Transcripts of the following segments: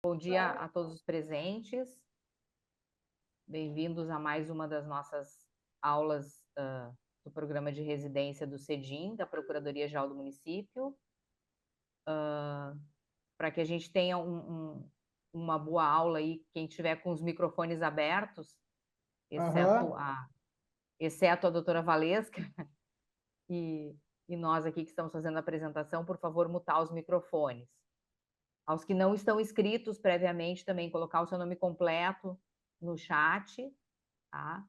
Bom dia a todos os presentes. Bem-vindos a mais uma das nossas aulas do programa de residência do CEDIM, da Procuradoria-Geral do Município, para que a gente tenha uma boa aula aí, quem tiver com os microfones abertos, exceto Aham. a doutora Valesca e nós aqui que estamos fazendo a apresentação, por favor, mutar os microfones. Aos que não estão inscritos previamente, também colocar o seu nome completo no chat, tá?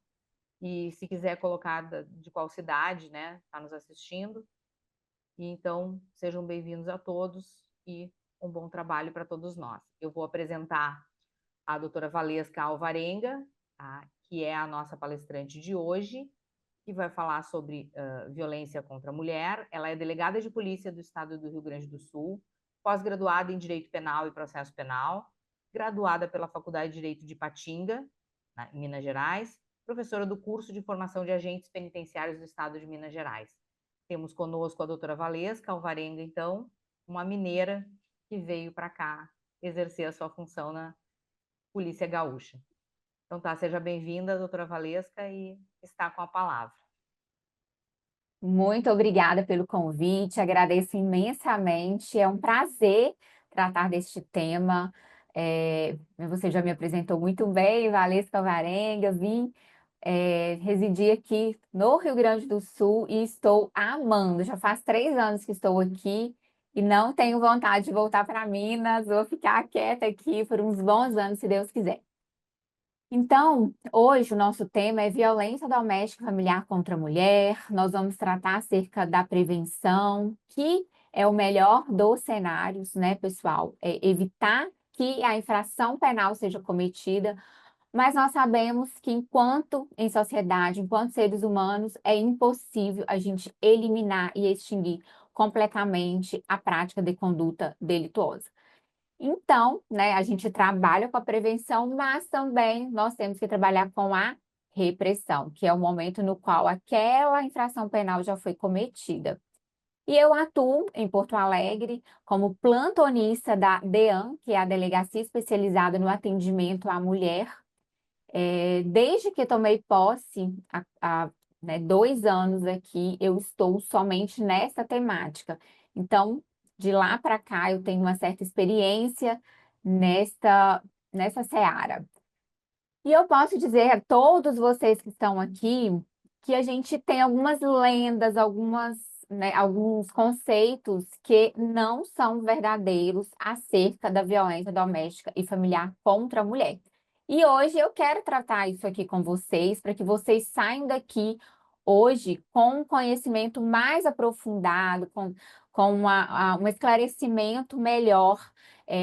E se quiser colocar de qual cidade, né, está nos assistindo. E então, sejam bem-vindos a todos e um bom trabalho para todos nós. Eu vou apresentar a doutora Valesca Alvarenga, tá? Que é a nossa palestrante de hoje, que vai falar sobre violência contra a mulher. Ela é delegada de polícia do estado do Rio Grande do Sul, pós-graduada em Direito Penal e Processo Penal, graduada pela Faculdade de Direito de Ipatinga, em Minas Gerais, professora do curso de formação de agentes penitenciários do estado de Minas Gerais. Temos conosco a doutora Valesca Alvarenga, então, uma mineira que veio para cá exercer a sua função na Polícia Gaúcha. Então tá, seja bem-vinda, doutora Valesca, e está com a palavra. Muito obrigada pelo convite, agradeço imensamente. É um prazer tratar deste tema. Você já me apresentou muito bem, Valesca Alvarenga, vim residir aqui no Rio Grande do Sul e estou amando. Já faz 3 anos que estou aqui e não tenho vontade de voltar para Minas. Vou ficar quieta aqui por uns bons anos, se Deus quiser. Então, hoje o nosso tema é violência doméstica e familiar contra a mulher. Nós vamos tratar acerca da prevenção, que é o melhor dos cenários, né, pessoal? É evitar que a infração penal seja cometida, mas nós sabemos que enquanto em sociedade, enquanto seres humanos, é impossível a gente eliminar e extinguir completamente a prática de conduta delituosa. Então, né, a gente trabalha com a prevenção, mas também nós temos que trabalhar com a repressão, que é o momento no qual aquela infração penal já foi cometida. E eu atuo em Porto Alegre como plantonista da DEAN, que é a Delegacia Especializada no Atendimento à Mulher. Desde que tomei posse, há 2 anos aqui, eu estou somente nessa temática. Então, de lá para cá, eu tenho uma certa experiência nessa seara. E eu posso dizer a todos vocês que estão aqui que a gente tem algumas lendas, alguns conceitos que não são verdadeiros acerca da violência doméstica e familiar contra a mulher. E hoje eu quero tratar isso aqui com vocês, para que vocês saiam daqui hoje com um conhecimento mais aprofundado, com um esclarecimento melhor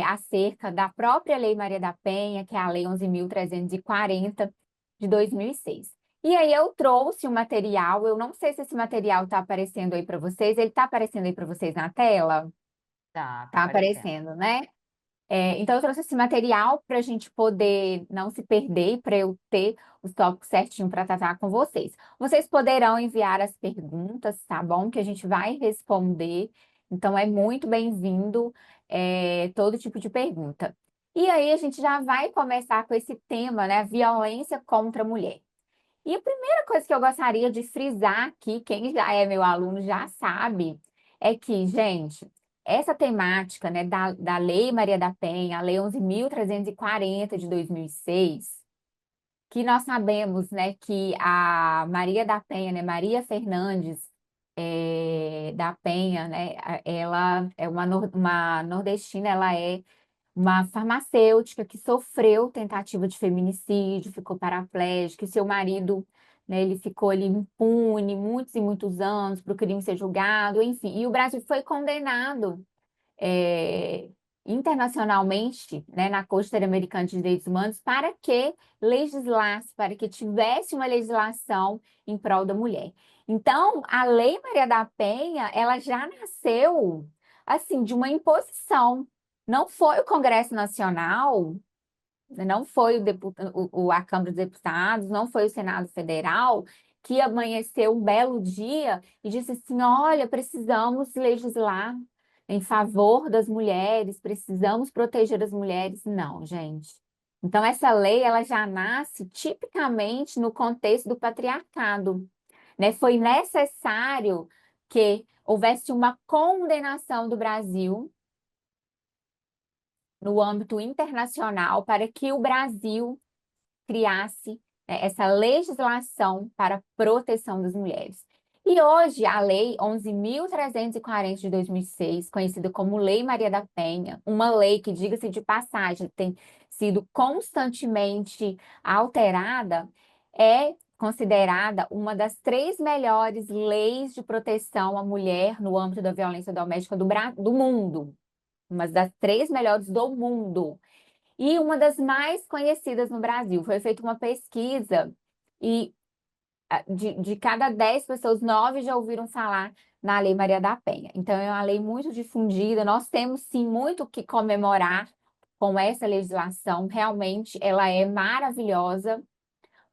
acerca da própria Lei Maria da Penha, que é a Lei 11.340 de 2006. E aí eu trouxe o material, eu não sei se esse material está aparecendo aí para vocês, ele está aparecendo aí para vocês na tela? Tá Está aparecendo. aparecendo, né? Então, eu trouxe esse material para a gente poder não se perder, para eu ter os tópicos certinho para tratar com vocês. Vocês poderão enviar as perguntas, tá bom? Que a gente vai responder. Então, é muito bem-vindo todo tipo de pergunta. E aí, a gente já vai começar com esse tema, né? Violência contra a mulher. E a primeira coisa que eu gostaria de frisar aqui, quem já é meu aluno já sabe, é que, gente, essa temática, né, da Lei Maria da Penha, a Lei 11.340 de 2006, que nós sabemos, né, que a Maria da Penha, né, Maria Fernandes da Penha, né, ela é uma nordestina, ela é uma farmacêutica que sofreu tentativa de feminicídio, ficou paraplégica, e seu marido, né, ele ficou ali impune muitos e muitos anos para o crime ser julgado, enfim. E o Brasil foi condenado é, internacionalmente, né, na Corte Interamericana de Direitos Humanos para que legislasse, para que tivesse uma legislação em prol da mulher. Então, a Lei Maria da Penha, ela já nasceu assim de uma imposição. Não foi o Congresso Nacional, não foi a Câmara dos Deputados, não foi o Senado Federal que amanheceu um belo dia e disse assim: olha, precisamos legislar, em favor das mulheres, precisamos proteger as mulheres. Não, gente. Então, essa lei, ela já nasce tipicamente no contexto do patriarcado, né? Foi necessário que houvesse uma condenação do Brasil no âmbito internacional para que o Brasil criasse, né, essa legislação para a proteção das mulheres. E hoje, a Lei 11.340 de 2006, conhecida como Lei Maria da Penha, uma lei que, diga-se de passagem, tem sido constantemente alterada, é considerada uma das 3 melhores leis de proteção à mulher no âmbito da violência doméstica do mundo. Uma das 3 melhores do mundo. E uma das mais conhecidas no Brasil. Foi feita uma pesquisa e de cada 10 pessoas, 9 já ouviram falar na Lei Maria da Penha. Então, é uma lei muito difundida. Nós temos, sim, muito o que comemorar com essa legislação. Realmente, ela é maravilhosa.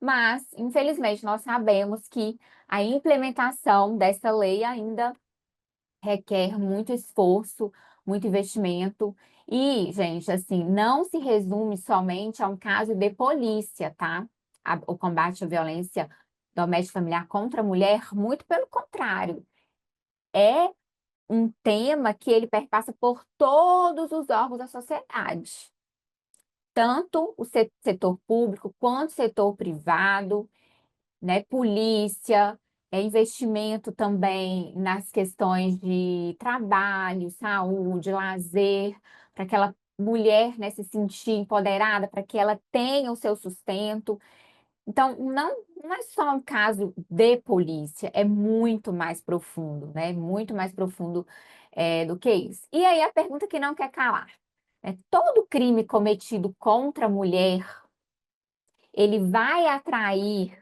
Mas, infelizmente, nós sabemos que a implementação dessa lei ainda requer muito esforço, muito investimento. E, gente, assim, não se resume somente a um caso de polícia, tá? O combate à violência doméstica familiar contra a mulher, muito pelo contrário. É um tema que ele perpassa por todos os órgãos da sociedade, tanto o setor público quanto o setor privado, né? Polícia, investimento também nas questões de trabalho, saúde, lazer, para aquela mulher, né, se sentir empoderada, para que ela tenha o seu sustento. Então, não é só um caso de polícia, é muito mais profundo, né? Muito mais profundo do que isso. E aí a pergunta que não quer calar, né? Todo crime cometido contra a mulher, ele vai atrair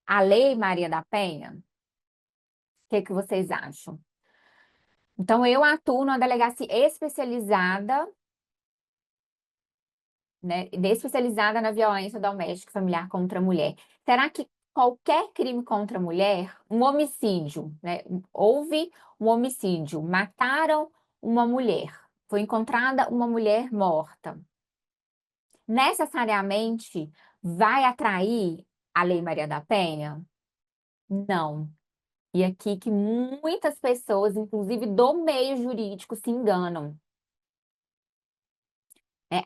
a Lei Maria da Penha? O que vocês acham? Então, eu atuo numa delegacia especializada, né, especializada na violência doméstica e familiar contra a mulher. Será que qualquer crime contra a mulher, um homicídio, né, houve um homicídio, mataram uma mulher, foi encontrada uma mulher morta, necessariamente vai atrair a Lei Maria da Penha? Não. E aqui que muitas pessoas, inclusive do meio jurídico, se enganam.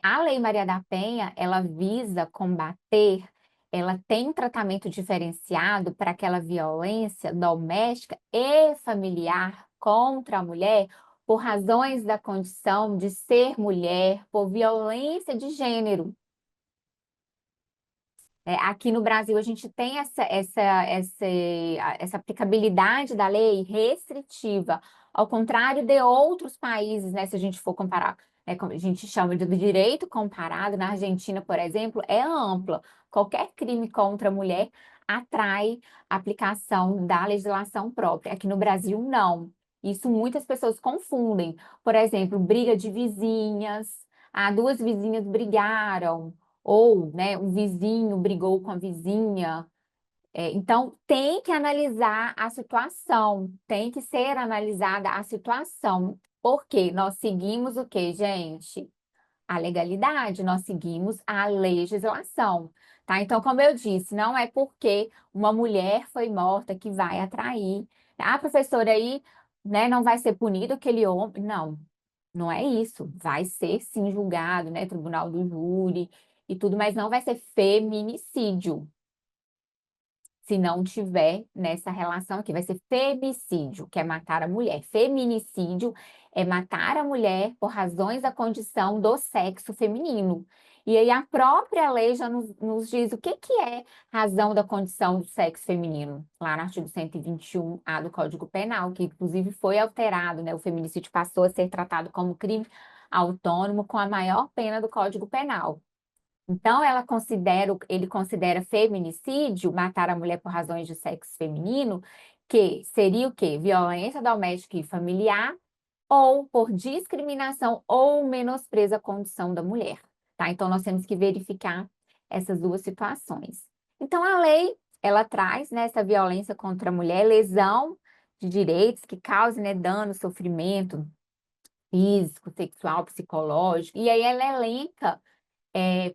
A Lei Maria da Penha, ela visa combater, ela tem um tratamento diferenciado para aquela violência doméstica e familiar contra a mulher por razões da condição de ser mulher, por violência de gênero. Aqui no Brasil, a gente tem essa aplicabilidade da lei restritiva, ao contrário de outros países, né? Se a gente for comparar, como a gente chama de direito comparado, na Argentina, por exemplo, é ampla. Qualquer crime contra a mulher atrai a aplicação da legislação própria. Aqui no Brasil, não. Isso muitas pessoas confundem. Por exemplo, briga de vizinhas. Ah, 2 vizinhas brigaram ou, né, um vizinho brigou com a vizinha. Então, tem que analisar a situação, tem que ser analisada a situação, porque nós seguimos o quê, gente? A legalidade, nós seguimos a legislação, tá? Então, como eu disse, não é porque uma mulher foi morta que vai atrair. Ah, professora, aí, né, não vai ser punido aquele homem. Não, não é isso. Vai ser sim julgado, né? Tribunal do júri e tudo, mas não vai ser feminicídio. Se não tiver nessa relação aqui, vai ser femicídio, que é matar a mulher. Feminicídio é matar a mulher por razões da condição do sexo feminino. E aí a própria lei já nos diz o que é razão da condição do sexo feminino, lá no artigo 121A do Código Penal, que inclusive foi alterado, né? O feminicídio passou a ser tratado como crime autônomo com a maior pena do Código Penal. Então, ele considera feminicídio, matar a mulher por razões de sexo feminino, que seria o quê? Violência doméstica e familiar, ou por discriminação ou menosprezo à condição da mulher, tá? Então, nós temos que verificar essas 2 situações. Então, a lei, ela traz, né, essa violência contra a mulher, lesão de direitos que cause, né, dano, sofrimento, físico, sexual, psicológico, e aí ela elenca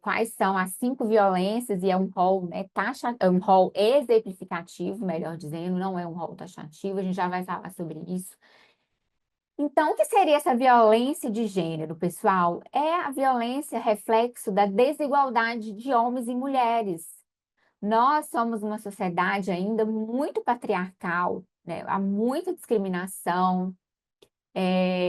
quais são as 5 violências, e é um rol, né, é um rol exemplificativo, melhor dizendo, não é um rol taxativo, a gente já vai falar sobre isso. Então, o que seria essa violência de gênero, pessoal? É a violência reflexo da desigualdade de homens e mulheres. Nós somos uma sociedade ainda muito patriarcal, né? Há muita discriminação,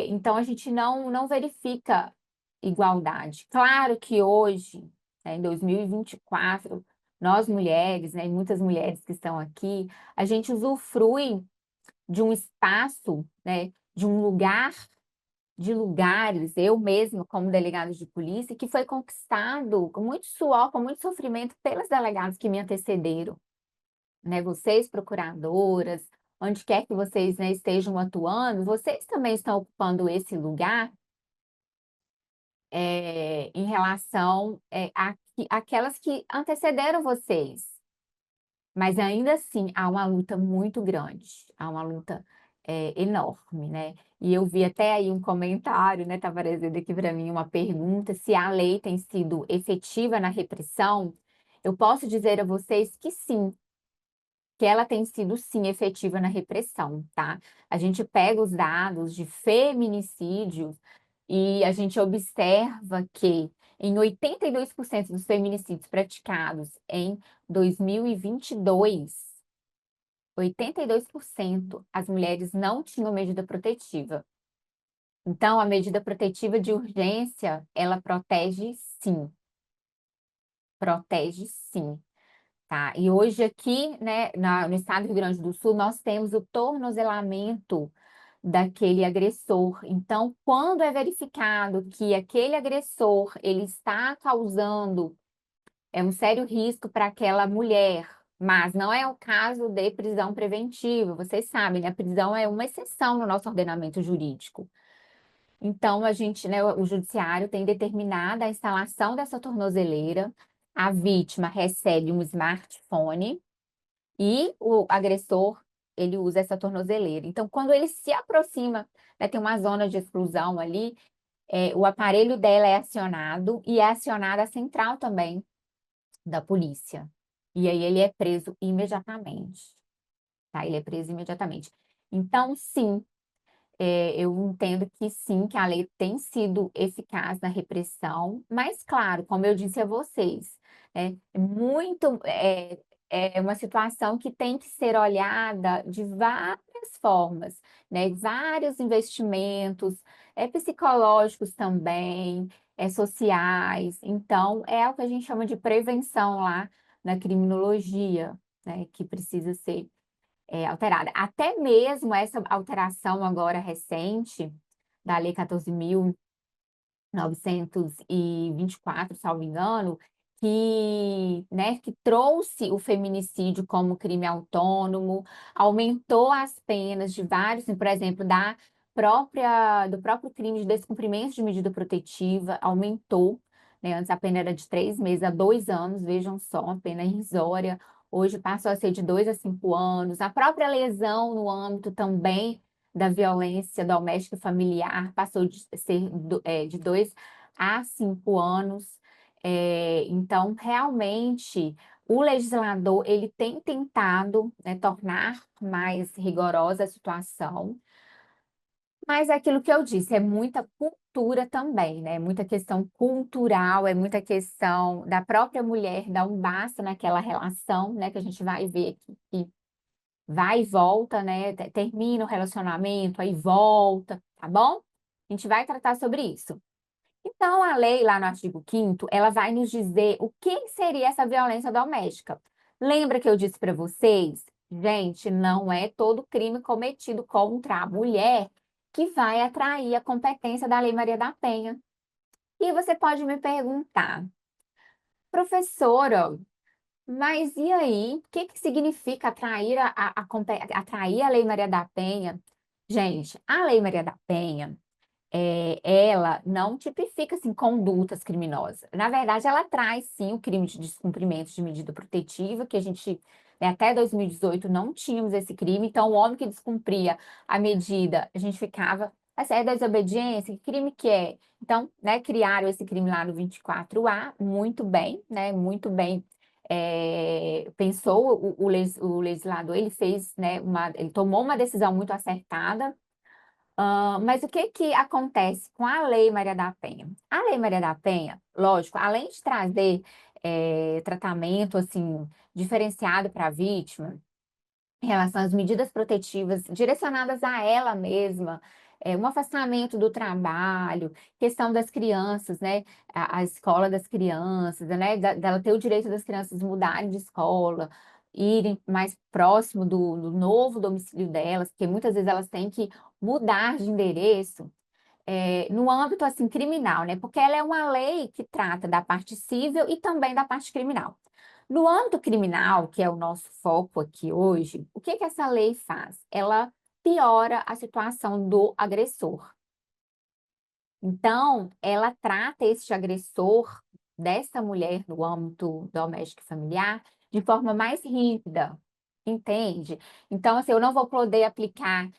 então a gente não verifica igualdade. Claro que hoje, né, em 2024, nós mulheres, né, e muitas mulheres que estão aqui, a gente usufrui de um espaço, né, de um lugar, de lugares, eu mesma como delegada de polícia, que foi conquistado com muito suor, com muito sofrimento pelas delegadas que me antecederam, né? Vocês, procuradoras, onde quer que vocês, né, estejam atuando, vocês também estão ocupando esse lugar em relação àquelas que antecederam vocês. Mas ainda assim, há uma luta muito grande, há uma luta enorme, né? E eu vi até aí um comentário, né? Tá aparecendo aqui para mim uma pergunta se a lei tem sido efetiva na repressão. Eu posso dizer a vocês que sim, que ela tem sido sim efetiva na repressão, tá? A gente pega os dados de feminicídios e a gente observa que em 82% dos feminicídios praticados em 2022, 82% as mulheres não tinham medida protetiva. Então, a medida protetiva de urgência, ela protege sim. Tá? E hoje aqui, né, no estado do Rio Grande do Sul, nós temos o tornozelamento daquele agressor. Então, quando é verificado que aquele agressor ele está causando um sério risco para aquela mulher, mas não é o caso de prisão preventiva, vocês sabem, né? A prisão é uma exceção no nosso ordenamento jurídico. Então, a gente, né, o judiciário tem determinado a instalação dessa tornozeleira, a vítima recebe um smartphone e o agressor, ele usa essa tornozeleira. Então, quando ele se aproxima, né, tem uma zona de exclusão ali, o aparelho dela é acionado e é acionada a central também da polícia. E aí ele é preso imediatamente, tá? Ele é preso imediatamente. Então, sim, eu entendo que sim, que a lei tem sido eficaz na repressão, mas claro, como eu disse a vocês, é uma situação que tem que ser olhada de várias formas, né? Vários investimentos, psicológicos também, sociais. Então, é o que a gente chama de prevenção lá na criminologia, né? Que precisa ser alterada. Até mesmo essa alteração agora recente da Lei 14.924, salvo engano, né, que trouxe o feminicídio como crime autônomo, aumentou as penas de vários, por exemplo, do próprio crime de descumprimento de medida protetiva, aumentou, né? Antes a pena era de 3 meses a 2 anos, vejam só, a pena irrisória. Hoje passou a ser de 2 a 5 anos. A própria lesão no âmbito também da violência doméstica e familiar passou de ser de 2 a 5 anos. Então, realmente, o legislador ele tem tentado, né, tornar mais rigorosa a situação, mas é aquilo que eu disse, é muita cultura também, né? Muita questão cultural, é muita questão da própria mulher dar um basta naquela relação, né? Que a gente vai ver aqui, que vai e volta, né? Termina o relacionamento, aí volta, tá bom? A gente vai tratar sobre isso. Então, a lei, lá no artigo 5º, ela vai nos dizer o que seria essa violência doméstica. Lembra que eu disse para vocês? Gente, não é todo crime cometido contra a mulher que vai atrair a competência da Lei Maria da Penha. E você pode me perguntar, professora, mas e aí? O que significa atrair a Lei Maria da Penha? Gente, a Lei Maria da Penha ela não tipifica assim, condutas criminosas. Na verdade, ela traz sim o crime de descumprimento de medida protetiva, que a gente, né, até 2018 não tínhamos esse crime, então o homem que descumpria a medida, a gente ficava Essa é desobediência, que crime que é? Então, né, criaram esse crime lá no 24A, muito bem, né, muito bem. Pensou o legislador, ele fez, né, ele tomou uma decisão muito acertada. Mas o que que acontece com a Lei Maria da Penha? A Lei Maria da Penha, lógico, além de trazer tratamento assim diferenciado para a vítima, em relação às medidas protetivas direcionadas a ela mesma, um afastamento do trabalho, questão das crianças, né? A escola das crianças, né? Dela ter o direito das crianças mudarem de escola, irem mais próximo do novo domicílio delas, porque muitas vezes elas têm que mudar de endereço. No âmbito assim criminal, né? Porque ela é uma lei que trata da parte civil e também da parte criminal. No âmbito criminal, que é o nosso foco aqui hoje, o que que essa lei faz? Ela piora a situação do agressor. Então, ela trata este agressor dessa mulher no âmbito doméstico e familiar de forma mais rígida, entende? Então, assim, eu não vou poder aplicar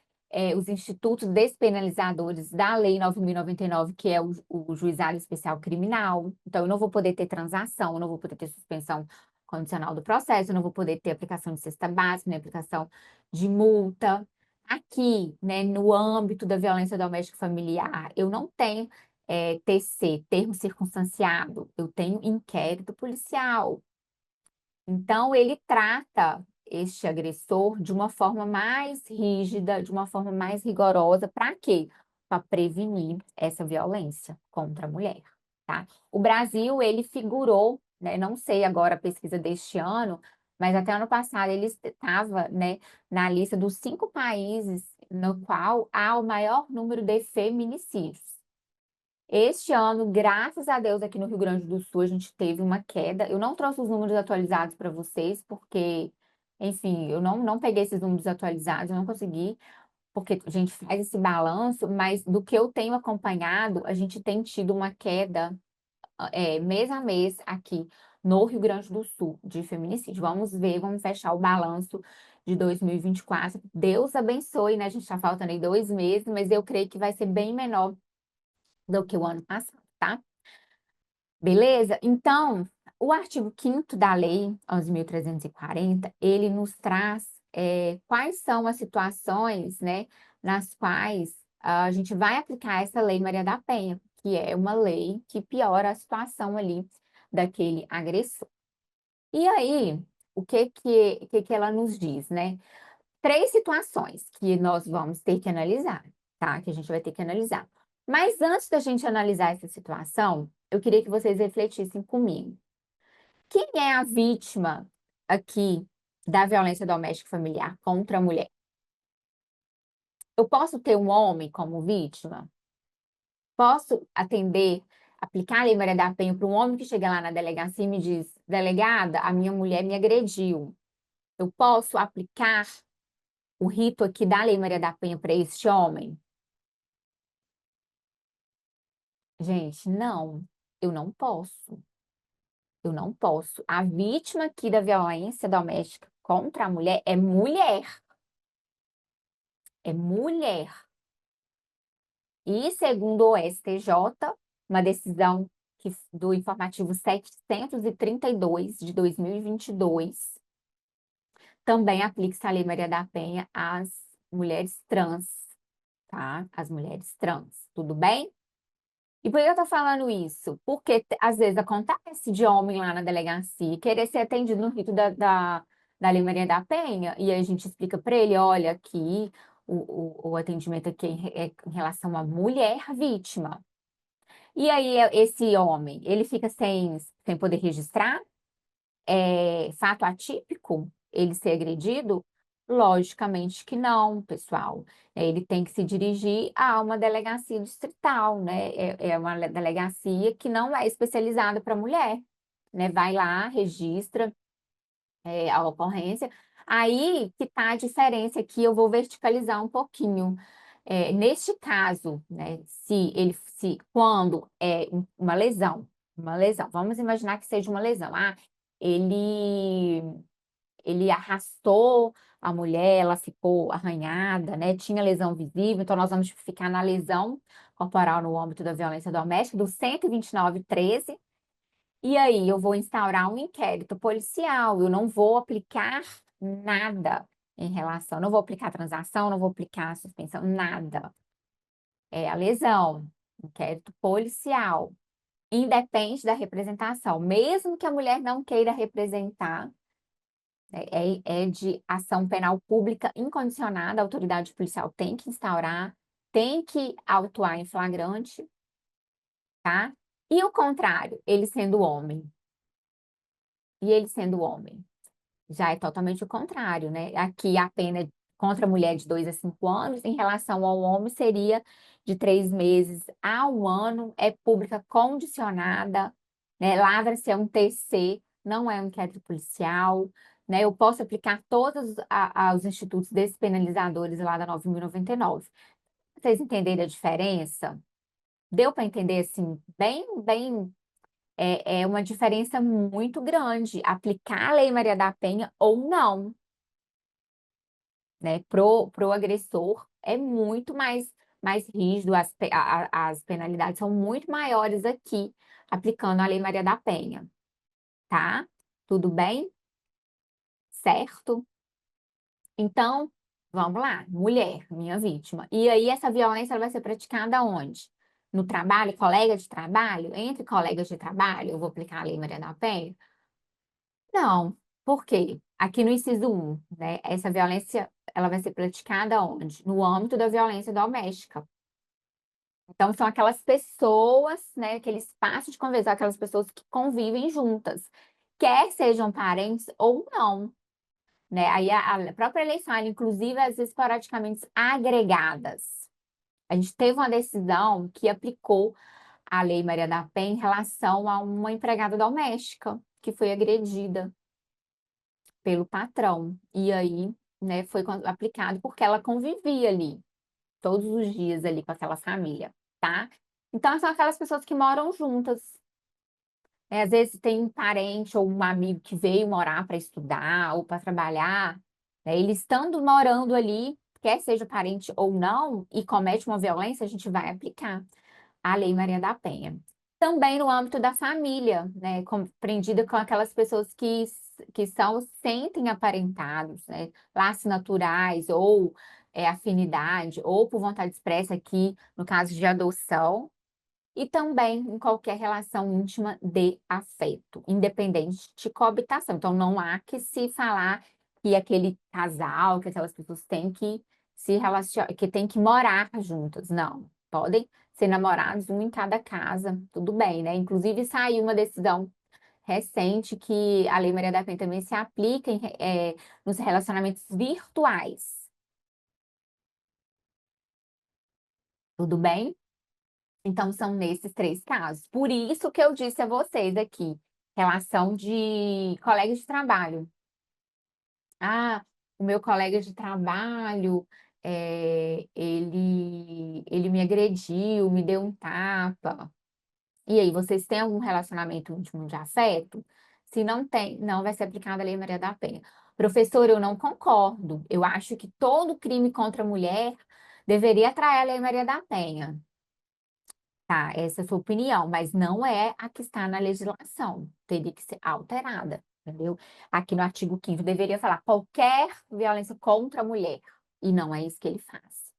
os institutos despenalizadores da Lei 9.099, que é o Juizado Especial Criminal. Então, eu não vou poder ter transação, eu não vou poder ter suspensão condicional do processo, eu não vou poder ter aplicação de cesta básica, nem aplicação de multa. Aqui, né, no âmbito da violência doméstica familiar, eu não tenho TC, termo circunstanciado, eu tenho inquérito policial. Então, ele trata este agressor de uma forma mais rígida, de uma forma mais rigorosa, para quê? Para prevenir essa violência contra a mulher, tá? O Brasil, ele figurou, né, não sei agora a pesquisa deste ano, mas até ano passado ele estava, né, na lista dos 5 países no qual há o maior número de feminicídios. Este ano, graças a Deus, aqui no Rio Grande do Sul, a gente teve uma queda. Eu não trouxe os números atualizados para vocês, porque, enfim, eu não peguei esses números atualizados, eu não consegui, porque a gente faz esse balanço, mas do que eu tenho acompanhado, a gente tem tido uma queda mês a mês aqui no Rio Grande do Sul de feminicídio. Vamos ver, vamos fechar o balanço de 2024. Deus abençoe, né? A gente está faltando aí 2 meses, mas eu creio que vai ser bem menor do que o ano passado, tá? Beleza? Então, o artigo 5º da Lei 11.340, ele nos traz quais são as situações, né, nas quais a gente vai aplicar essa Lei Maria da Penha, que é uma lei que piora a situação ali daquele agressor. E aí, o que que ela nos diz, né? 3 situações que nós vamos ter que analisar, tá? Que a gente vai ter que analisar. Mas antes da gente analisar essa situação, eu queria que vocês refletissem comigo. Quem é a vítima aqui da violência doméstica familiar contra a mulher? Eu posso ter um homem como vítima? Posso aplicar a Lei Maria da Penha para um homem que chega lá na delegacia e me diz: delegada, a minha mulher me agrediu. Eu posso aplicar o rito aqui da Lei Maria da Penha para este homem? Gente, não, eu não posso. Eu não posso. A vítima aqui da violência doméstica contra a mulher é mulher. É mulher. E segundo o STJ, uma decisão do informativo 732 de 2022, também aplica-se a Lei Maria da Penha às mulheres trans, tá? As mulheres trans, tudo bem? E por que eu tô falando isso? Porque às vezes acontece de homem lá na delegacia querer ser atendido no rito da Lei Maria da Penha, e aí a gente explica para ele: olha, aqui o atendimento aqui é em relação à mulher vítima. E aí esse homem, ele fica sem poder registrar? É fato atípico ele ser agredido? Logicamente que não, pessoal. Ele tem que se dirigir a uma delegacia distrital, né? É uma delegacia que não é especializada para mulher, né? Vai lá, registra a ocorrência. Aí que está a diferença aqui, eu vou verticalizar um pouquinho. Neste caso, né, quando é uma lesão, vamos imaginar que seja uma lesão. Ele ele arrastou a mulher, ela ficou arranhada, né? Tinha lesão visível, então nós vamos ficar na lesão corporal no âmbito da violência doméstica, do 129.13. E aí eu vou instaurar um inquérito policial, eu não vou aplicar nada em relação, não vou aplicar transação, não vou aplicar suspensão, nada. É a lesão, inquérito policial. Independe da representação, mesmo que a mulher não queira representar, é de ação penal pública incondicionada, a autoridade policial tem que instaurar, tem que autuar em flagrante, tá? E o contrário, ele sendo homem. E ele sendo homem. Já é totalmente o contrário, né? Aqui a pena contra a mulher de 2 a 5 anos, em relação ao homem seria de 3 meses a 1 ano, é pública condicionada, né? Lavra-se é um TC, não é um inquérito policial, né? Eu posso aplicar todos os institutos despenalizadores lá da 9.099. Vocês entenderem a diferença? Deu para entender, assim, bem é uma diferença muito grande aplicar a Lei Maria da Penha ou não, né? Pro agressor é muito mais rígido, as penalidades são muito maiores aqui, aplicando a Lei Maria da Penha, tá? Tudo bem? Certo? Então, vamos lá, mulher, minha vítima. E aí, essa violência ela vai ser praticada onde? No trabalho, colega de trabalho? Entre colegas de trabalho, eu vou aplicar a Lei Maria da Penha? Não, por quê? Aqui no inciso 1, né, essa violência ela vai ser praticada onde? No âmbito da violência doméstica. Então, são aquelas pessoas, né, aquele espaço de conversar, aquelas pessoas que convivem juntas, quer sejam parentes ou não, né? Aí a própria eleição, ela, inclusive, às vezes, esporadicamente agregadas. A gente teve uma decisão que aplicou a Lei Maria da Penha em relação a uma empregada doméstica que foi agredida pelo patrão. E aí, né, foi aplicado porque ela convivia ali, todos os dias ali com aquela família, tá? Então, são aquelas pessoas que moram juntas. Né? Às vezes tem um parente ou um amigo que veio morar para estudar ou para trabalhar, né? Ele estando morando ali, quer seja parente ou não, e comete uma violência, a gente vai aplicar a Lei Maria da Penha. Também no âmbito da família, né, compreendida com aquelas pessoas que sentem aparentados, né, laços naturais ou afinidade, ou por vontade expressa aqui, no caso de adoção, e também em qualquer relação íntima de afeto, independente de coabitação. Então, não há que se falar que aquele casal, que aquelas pessoas têm que se relacionar, que têm que morar juntas. Não, podem ser namorados, um em cada casa, tudo bem, né? Inclusive, saiu uma decisão recente que a Lei Maria da Penha também se aplica nos relacionamentos virtuais. Tudo bem? Então, são nesses 3 casos. Por isso que eu disse a vocês aqui, relação de colegas de trabalho. Ah, o meu colega de trabalho, ele me agrediu, me deu um tapa. E aí, vocês têm algum relacionamento íntimo de afeto? Se não tem, não vai ser aplicada a Lei Maria da Penha. Professor, eu não concordo. Eu acho que todo crime contra a mulher deveria atrair a Lei Maria da Penha. Tá, essa é a sua opinião, mas não é a que está na legislação. Teria que ser alterada, entendeu? Aqui no artigo 5º deveria falar qualquer violência contra a mulher. E não é isso que ele faz.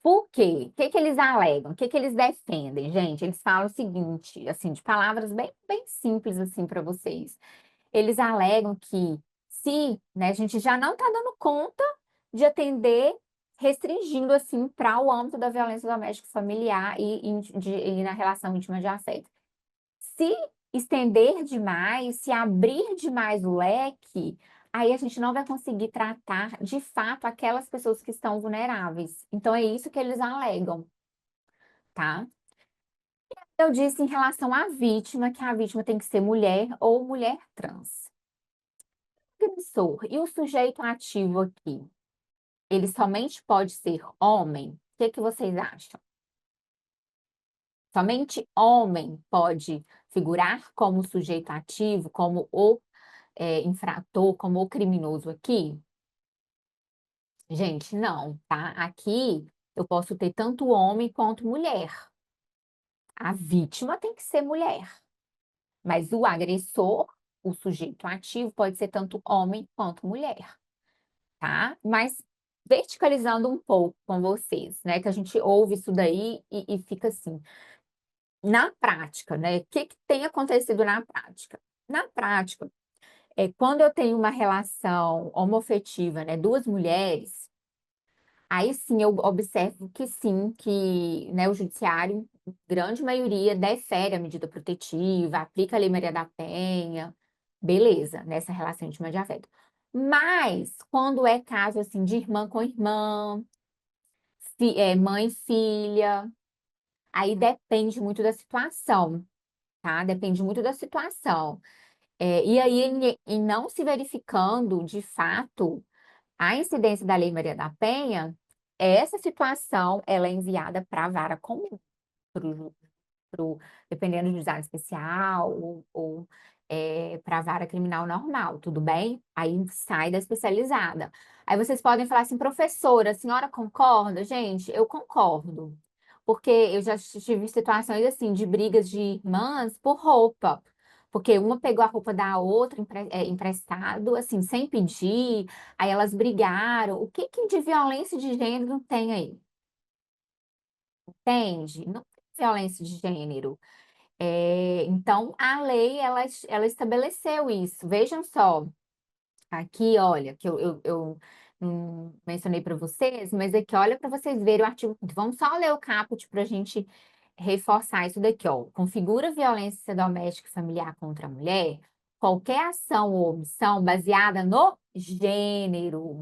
Por quê? O que que eles alegam? O que que eles defendem, gente? Eles falam o seguinte, assim, de palavras bem simples assim para vocês. Eles alegam que se, né, a gente já não está dando conta de atender, restringindo assim para o âmbito da violência doméstica familiar e na relação íntima de afeto. Se estender demais, se abrir demais o leque, aí a gente não vai conseguir tratar de fato aquelas pessoas que estão vulneráveis. Então é isso que eles alegam, tá? Eu disse em relação à vítima, que a vítima tem que ser mulher ou mulher trans. Agressor e o sujeito ativo aqui, ele somente pode ser homem? O que que vocês acham? Somente homem pode figurar como sujeito ativo, como o infrator, como o criminoso aqui? Gente, não, tá? Aqui eu posso ter tanto homem quanto mulher. A vítima tem que ser mulher, mas o agressor, o sujeito ativo, pode ser tanto homem quanto mulher, tá? Mas verticalizando um pouco com vocês, né? Que a gente ouve isso daí e fica assim. Na prática, né? O que que tem acontecido na prática? Na prática, quando eu tenho uma relação homoafetiva, né? Duas mulheres. Aí sim eu observo que sim, que, né, o judiciário, grande maioria, defere a medida protetiva, aplica a Lei Maria da Penha, beleza, nessa relação íntima de afeto. Mas quando é caso assim de irmã com irmã, mãe e filha, aí depende muito da situação, tá? Depende muito da situação. E aí, em não se verificando de fato a incidência da Lei Maria da Penha, essa situação ela é enviada para a vara comum, dependendo do juizado especial ou para a vara criminal normal, tudo bem? Aí sai da especializada. Aí vocês podem falar assim, professora, a senhora concorda? Gente, eu concordo. Porque eu já tive situações assim de brigas de irmãs por roupa. Porque uma pegou a roupa da outra emprestado, assim, sem pedir, aí elas brigaram. O que que de violência de gênero tem aí? Entende? Não tem violência de gênero. Então, a lei, ela estabeleceu isso. Vejam só, aqui, olha, que eu não mencionei para vocês, mas aqui, olha para vocês verem o artigo. Vamos só ler o caput para a gente reforçar isso daqui, ó. Configura violência doméstica e familiar contra a mulher qualquer ação ou omissão baseada no gênero.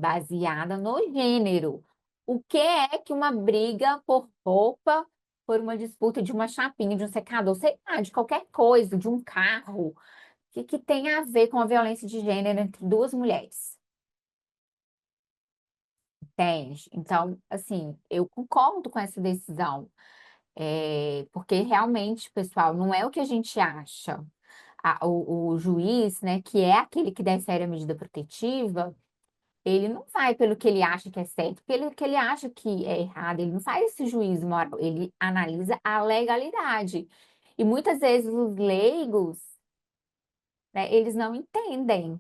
O que é que uma briga por roupa, por uma disputa de uma chapinha, de um secador, sei lá, de qualquer coisa, de um carro, que tem a ver com a violência de gênero entre duas mulheres? Entende? Então, assim, eu concordo com essa decisão. Porque realmente, pessoal, não é o que a gente acha. O juiz, né, que é aquele que defere a medida protetiva, ele não vai pelo que ele acha que é certo, pelo que ele acha que é errado, ele não faz esse juízo moral, ele analisa a legalidade. E muitas vezes os leigos, né, eles não entendem,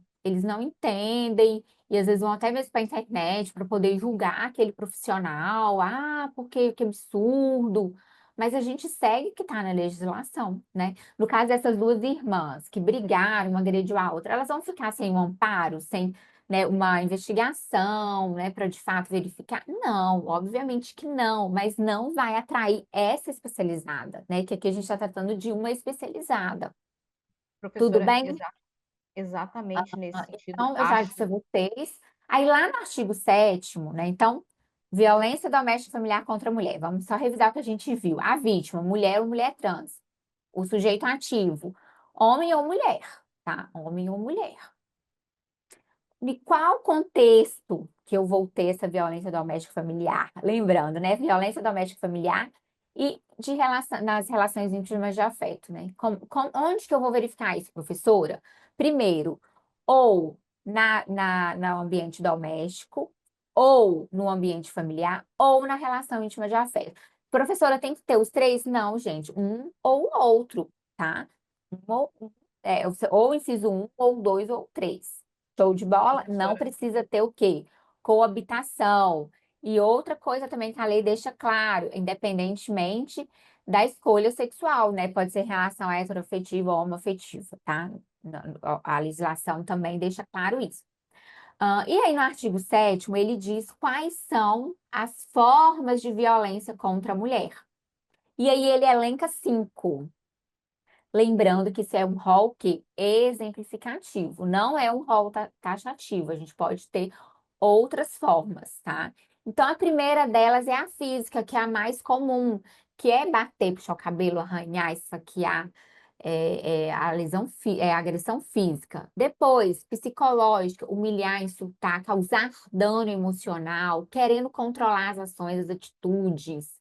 e às vezes vão até mesmo para a internet para poder julgar aquele profissional, porque que absurdo. Mas a gente segue o que está na legislação, né? No caso dessas duas irmãs que brigaram, uma agrediu a outra, elas vão ficar sem um amparo, sem, né, uma investigação, né, para de fato verificar? Não, obviamente que não, mas não vai atrair essa especializada, né? Que aqui a gente está tratando de uma especializada. Tudo Professora, bem? exatamente nesse sentido, Então, eu já disse a acho. vocês. Aí, lá no artigo 7º, né? Então, violência doméstica e familiar contra a mulher. Vamos só revisar o que a gente viu. A vítima, mulher ou mulher trans. O sujeito ativo, homem ou mulher, tá? Homem ou mulher. De qual contexto que eu vou ter essa violência doméstica familiar? Lembrando, né? Violência doméstica familiar e nas relações íntimas de afeto, né? Onde que eu vou verificar isso, professora? Primeiro, ou no ambiente doméstico, ou no ambiente familiar, ou na relação íntima de afeto. Professora, tem que ter os três? Não, gente, um ou outro, tá? Ou inciso um, ou dois, ou três. Show de bola? Não Professora, precisa ter o quê? Coabitação. E outra coisa também que a lei deixa claro, independentemente da escolha sexual, né? Pode ser relação heteroafetiva ou homoafetiva, tá? A legislação também deixa claro isso. E aí, no artigo 7º, ele diz quais são as formas de violência contra a mulher. E aí ele elenca 5. Lembrando que isso é um rol que exemplificativo, não é um rol taxativo. A gente pode ter outras formas, tá? Então, a primeira delas é a física, que é a mais comum, que é bater, puxar o cabelo, arranhar, esfaquear, a agressão física. Depois, psicológica, humilhar, insultar, causar dano emocional, querendo controlar as ações, as atitudes.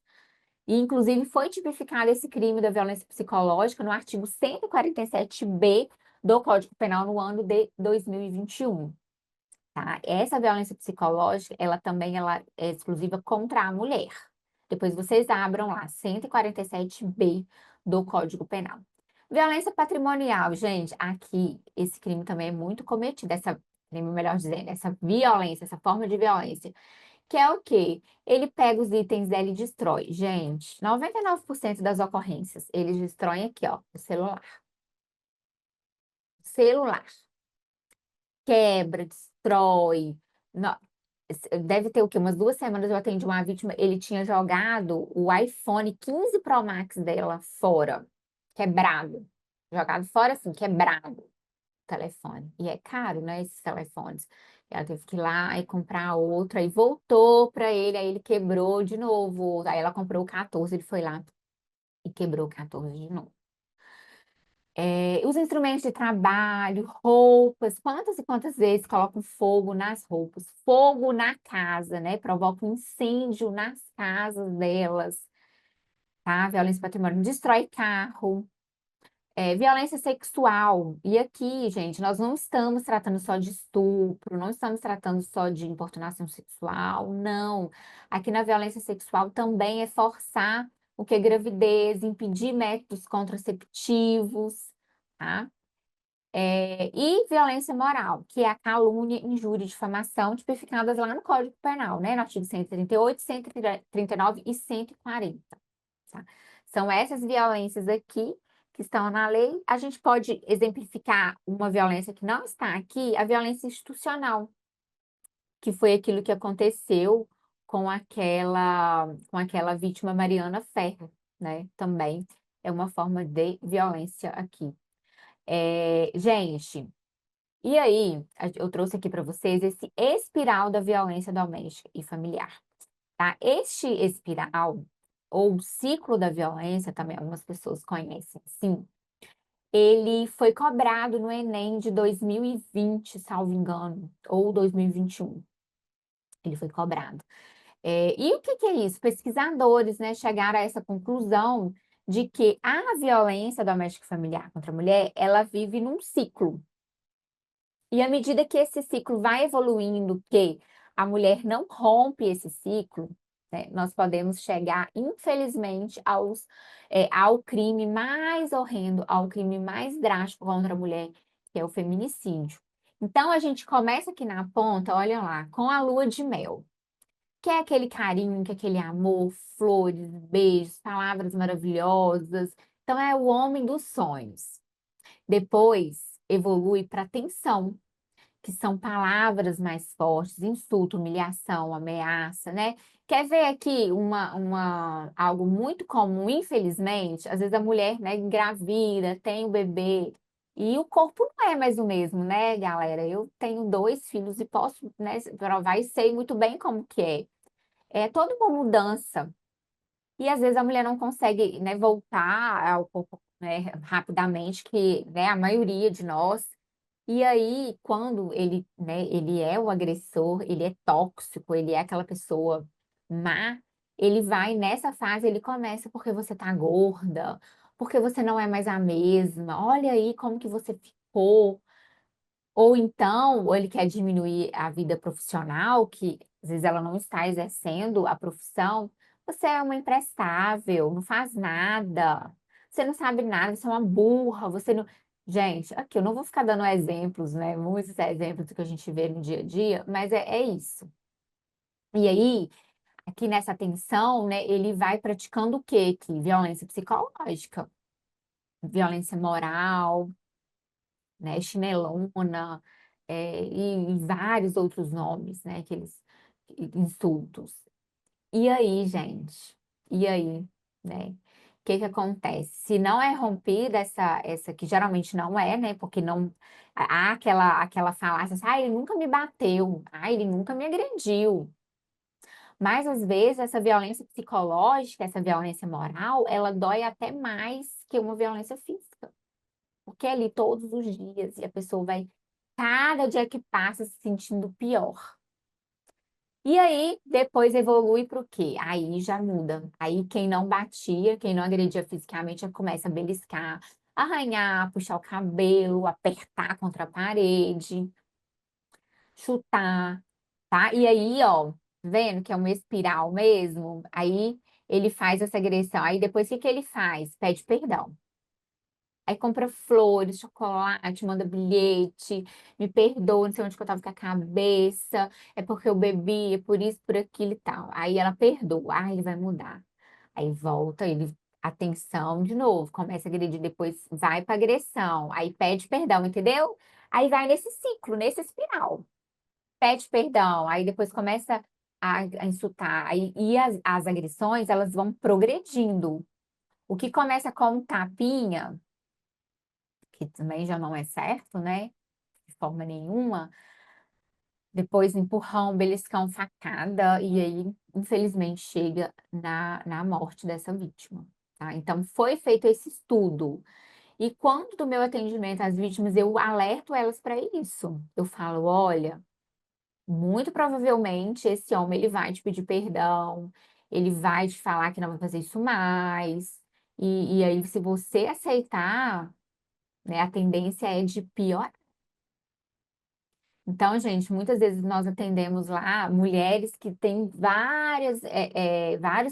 E, inclusive, foi tipificado esse crime da violência psicológica no artigo 147b do Código Penal no ano de 2021. Tá? Essa violência psicológica, ela é exclusiva contra a mulher. Depois vocês abram lá, 147B do Código Penal. Violência patrimonial, gente, aqui esse crime também é muito cometido, essa crime, melhor dizendo, essa violência, essa forma de violência, que é o quê? Ele pega os itens dela e destrói. Gente, 99% das ocorrências, eles destroem aqui, ó, o celular. Celular. Quebra, destrói. Deve ter o quê? Umas 2 semanas eu atendi uma vítima, ele tinha jogado o iPhone 15 Pro Max dela fora, quebrado. Jogado fora assim, quebrado o telefone. E é caro, né, esses telefones. Ela teve que ir lá e comprar outra, e voltou para ele, aí ele quebrou de novo. Aí ela comprou o 14, ele foi lá e quebrou o 14 de novo. Os instrumentos de trabalho, roupas, quantas e quantas vezes colocam fogo nas roupas, fogo na casa, né? Provoca um incêndio nas casas delas, tá? Violência patrimonial, destrói carro, violência sexual. E aqui, gente, nós não estamos tratando só de estupro, não estamos tratando só de importunação sexual, não. Aqui na violência sexual também é forçar o que é gravidez, impedir métodos contraceptivos, tá? E violência moral, que é a calúnia, injúria e difamação, tipificadas lá no Código Penal, né? No artigo 138, 139 e 140. Tá? São essas violências aqui que estão na lei. A gente pode exemplificar uma violência que não está aqui, a violência institucional, que foi aquilo que aconteceu com aquela vítima Mariana Ferrer, né? Também é uma forma de violência aqui. Gente, e aí eu trouxe aqui para vocês esse espiral da violência doméstica e familiar, tá? Este espiral, ou ciclo da violência, também algumas pessoas conhecem, sim, ele foi cobrado no Enem de 2020, salvo engano, ou 2021. Ele foi cobrado. E o que que é isso? Pesquisadores, né, chegaram a essa conclusão de que a violência doméstica e familiar contra a mulher, ela vive num ciclo. E à medida que esse ciclo vai evoluindo, que a mulher não rompe esse ciclo, né, nós podemos chegar, infelizmente, ao crime mais horrendo, ao crime mais drástico contra a mulher, que é o feminicídio. Então, a gente começa aqui na ponta, olha lá, com a lua de mel, que é aquele carinho, que é aquele amor, flores, beijos, palavras maravilhosas. Então, é o homem dos sonhos. Depois, evolui para tensão, que são palavras mais fortes, insulto, humilhação, ameaça, né? Quer ver aqui algo muito comum, infelizmente? Às vezes a mulher, né, engravida, tem o bebê, e o corpo não é mais o mesmo, né, galera? Eu tenho 2 filhos e posso, né, provar e sei muito bem como que é. É toda uma mudança. E às vezes a mulher não consegue, né, voltar ao corpo, né, rapidamente, que, né, a maioria de nós. E aí, quando ele, né, ele é o agressor, ele é tóxico, ele é aquela pessoa má, ele vai nessa fase, ele começa porque você tá gorda, porque você não é mais a mesma, olha aí como que você ficou. Ou então, ou ele quer diminuir a vida profissional, que às vezes ela não está exercendo a profissão. Você é uma imprestável, não faz nada, você não sabe nada, você é uma burra, você não. Gente, aqui eu não vou ficar dando exemplos, né? Muitos exemplos do que a gente vê no dia a dia, mas é isso. E aí, aqui nessa tensão, né, ele vai praticando o quê aqui? Violência psicológica, violência moral, né, chinelona, e vários outros nomes, né, aqueles insultos. E aí, gente? E aí, né? O que que acontece? Se não é rompida essa que geralmente não é, né? Porque não há aquela falácia assim, ele nunca me bateu, ele nunca me agrediu. Mas às vezes essa violência psicológica, essa violência moral, ela dói até mais que uma violência física. Porque é ali todos os dias e a pessoa vai, cada dia que passa, se sentindo pior. E aí, depois evolui para o quê? Aí já muda. Aí quem não batia, quem não agredia fisicamente, já começa a beliscar, arranhar, puxar o cabelo, apertar contra a parede, chutar, tá? E aí, ó, vendo que é uma espiral mesmo, aí ele faz essa agressão. Aí depois o que que ele faz? Pede perdão. Aí compra flores, chocolate, manda bilhete, me perdoa, não sei onde que eu tava com a cabeça, é porque eu bebi, é por isso, por aquilo e tal. Aí ela perdoa, ele vai mudar. Aí volta, ele, atenção de novo, começa a agredir, depois vai pra agressão, aí pede perdão, entendeu? Aí vai nesse ciclo, nesse espiral. Pede perdão, aí depois começa a insultar. E as agressões, elas vão progredindo. O que começa com um tapinha, que também já não é certo, né? De forma nenhuma. Depois empurrão, beliscão, facada, e aí, infelizmente, chega na morte dessa vítima, tá? Então, foi feito esse estudo. E quando do meu atendimento às vítimas, eu alerto elas para isso. Eu falo, olha, muito provavelmente esse homem ele vai te pedir perdão, ele vai te falar que não vai fazer isso mais. E aí, se você aceitar, né, a tendência é de piorar. Então, gente, muitas vezes nós atendemos lá mulheres que têm vários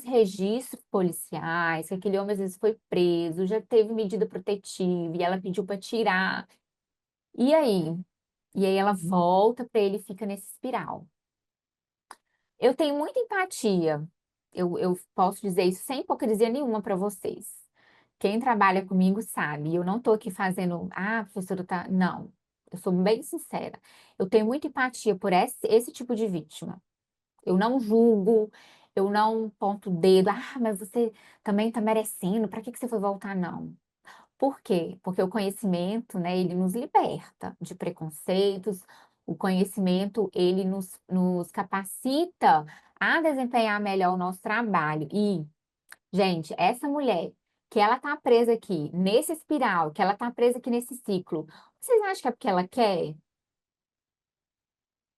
registros policiais, que aquele homem às vezes foi preso, já teve medida protetiva e ela pediu para tirar. E aí? E aí ela volta para ele e fica nesse espiral. Eu tenho muita empatia. Eu posso dizer isso sem hipocrisia nenhuma para vocês. Quem trabalha comigo sabe. Eu não estou aqui fazendo, professora, tá. Não. Eu sou bem sincera. Eu tenho muita empatia por esse tipo de vítima. Eu não julgo, eu não ponto o dedo. Mas você também está merecendo. Para que que você foi voltar? Não. Por quê? Porque o conhecimento, né, ele nos liberta de preconceitos, o conhecimento, ele nos capacita a desempenhar melhor o nosso trabalho. E, gente, essa mulher que ela tá presa aqui, nesse espiral, que ela tá presa aqui nesse ciclo, vocês acham que é porque ela quer?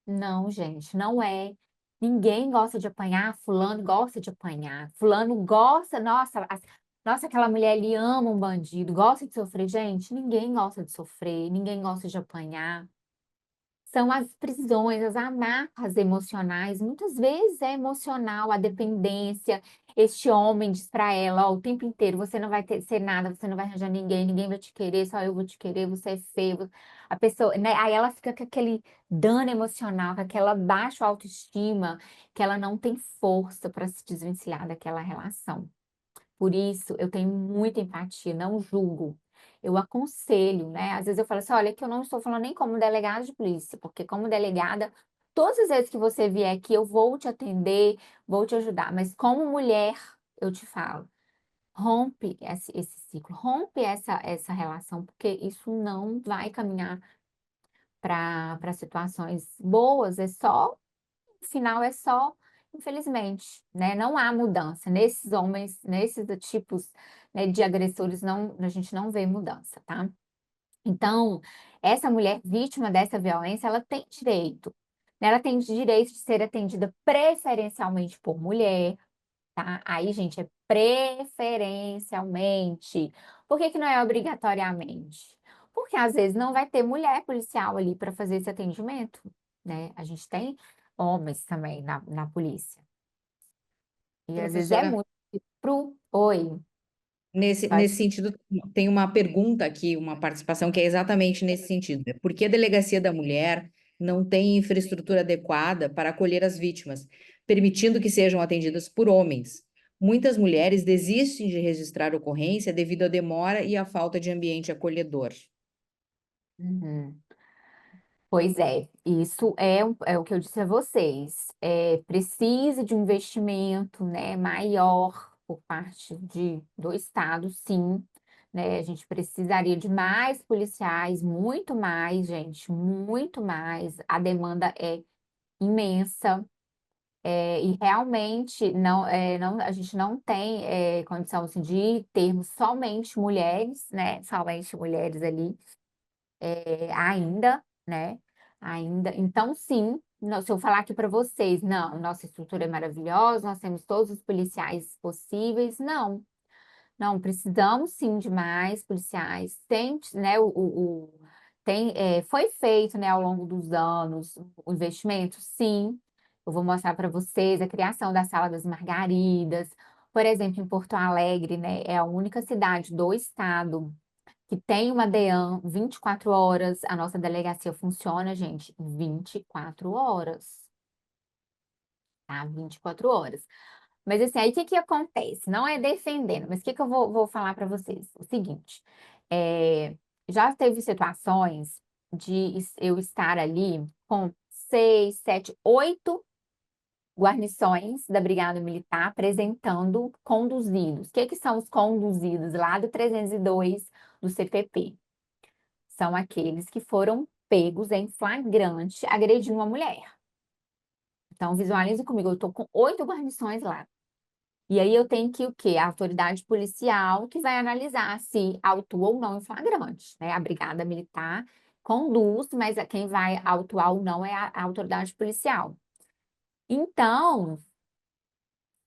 Não, gente, não é. Ninguém gosta de apanhar, fulano gosta de apanhar. Fulano gosta, nossa, nossa, aquela mulher ali ama um bandido, gosta de sofrer. Gente, ninguém gosta de sofrer, ninguém gosta de apanhar. São as prisões, as amarras emocionais. Muitas vezes é emocional, a dependência. Este homem diz para ela, ó, o tempo inteiro, você não vai ser nada, você não vai arranjar ninguém, ninguém vai te querer, só eu vou te querer, você é feio. A pessoa, né? Aí ela fica com aquele dano emocional, com aquela baixa autoestima, que ela não tem força para se desvencilhar daquela relação. Por isso, eu tenho muita empatia, não julgo. Eu aconselho, né? Às vezes eu falo assim, olha, que eu não estou falando nem como delegada de polícia, porque como delegada, todas as vezes que você vier aqui, eu vou te atender, vou te ajudar. Mas como mulher, eu te falo, rompe esse ciclo, rompe essa relação, porque isso não vai caminhar para situações boas, é só o final é só, infelizmente, né? Não há mudança. Nesses homens, nesses tipos, né, de agressores, não, a gente não vê mudança, tá? Então, essa mulher vítima dessa violência, ela tem direito. Né? Ela tem direito de ser atendida preferencialmente por mulher, tá? Aí, gente, é preferencialmente. Por que que não é obrigatoriamente? Porque às vezes não vai ter mulher policial ali para fazer esse atendimento, né? A gente tem homens também na polícia. E às vezes é Professora, muito pro. Oi, pode. nesse sentido, tem uma pergunta aqui, uma participação que é exatamente nesse sentido. Por que a Delegacia da Mulher não tem infraestrutura adequada para acolher as vítimas, permitindo que sejam atendidas por homens? Muitas mulheres desistem de registrar ocorrência devido à demora e à falta de ambiente acolhedor. Uhum. Pois é, isso é o que eu disse a vocês. Precisa de um investimento, né, maior por parte do Estado, sim. Né? A gente precisaria de mais policiais, muito mais, gente, muito mais. A demanda é imensa. E realmente a gente não tem condição assim, de termos somente mulheres, né? Somente mulheres ali ainda, né? Ainda. Então, sim, se eu falar aqui para vocês, não, nossa estrutura é maravilhosa, nós temos todos os policiais possíveis, não. Não, precisamos sim de mais policiais. Tem, né, foi feito, né, ao longo dos anos o investimento, sim. Eu vou mostrar para vocês a criação da Sala das Margaridas. Por exemplo, em Porto Alegre, né, é a única cidade do estado que tem uma DEAN 24 horas. A nossa delegacia funciona, gente, 24 horas, tá? 24 horas. Mas assim, aí o que que acontece? Não é defendendo, mas o que que eu vou falar para vocês? O seguinte, já teve situações de eu estar ali com 6, 7, 8 guarnições da Brigada Militar apresentando conduzidos. O que que são os conduzidos lá do 302 do CPP? São aqueles que foram pegos em flagrante agredindo uma mulher. Então, visualize comigo, eu estou com 8 guarnições lá. E aí eu tenho que o quê? A autoridade policial que vai analisar se autua ou não em flagrante, né? A Brigada Militar conduz, mas quem vai autuar ou não é a autoridade policial. Então,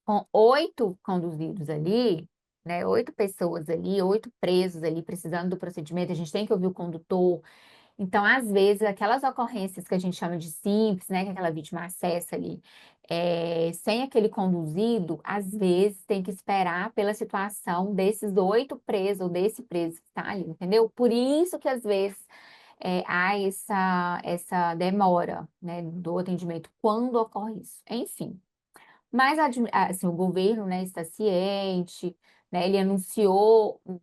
com 8 conduzidos ali, né? 8 pessoas ali, 8 presos ali precisando do procedimento, a gente tem que ouvir o condutor. Então, às vezes, aquelas ocorrências que a gente chama de simples, né, que aquela vítima acessa ali, sem aquele conduzido, às vezes tem que esperar pela situação desses 8 presos, ou desse preso que está ali, entendeu? Por isso que, às vezes, há essa demora, né, do atendimento, quando ocorre isso. Enfim, mas, assim, o governo, né, está ciente, né, ele anunciou, não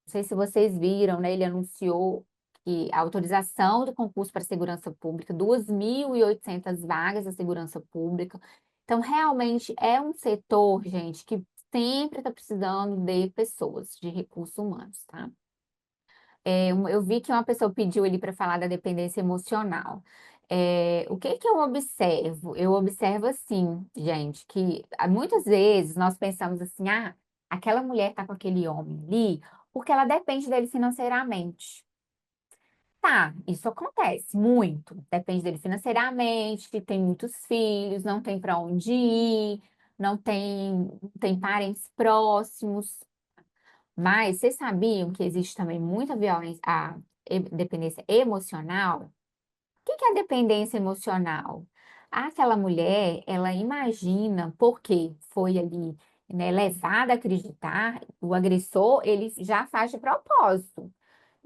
sei se vocês viram, né, ele anunciou que a autorização do concurso para a segurança pública, 2.800 vagas da segurança pública. Então, realmente é um setor, gente, que sempre está precisando de pessoas, de recursos humanos, tá? Eu vi que uma pessoa pediu ali para falar da dependência emocional. O que que eu observo? Eu observo assim, gente, que muitas vezes nós pensamos assim, aquela mulher está com aquele homem ali porque ela depende dele financeiramente. Tá, isso acontece muito. Depende dele financeiramente, tem muitos filhos, não tem para onde ir, não tem parentes próximos. Mas vocês sabiam que existe também muita violência, a dependência emocional? O que que é a dependência emocional? Aquela mulher, ela imagina, porque foi ali, né, levada a acreditar, o agressor, ele já faz de propósito.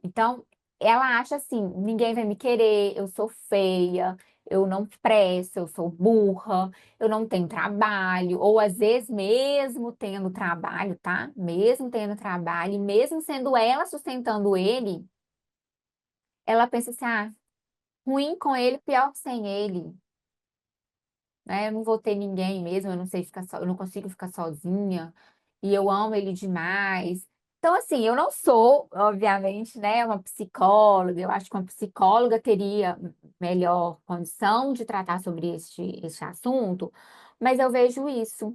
Então, ela acha assim: ninguém vai me querer, eu sou feia, eu não presto, eu sou burra, eu não tenho trabalho, ou às vezes, mesmo tendo trabalho, tá? Mesmo tendo trabalho, e mesmo sendo ela sustentando ele, ela pensa assim: ruim com ele, pior sem ele, né? Eu não vou ter ninguém mesmo, eu não sei ficar eu não consigo ficar sozinha, e eu amo ele demais. Então, assim, eu não sou, obviamente, né, uma psicóloga. Eu acho que uma psicóloga teria melhor condição de tratar sobre este assunto, mas eu vejo isso,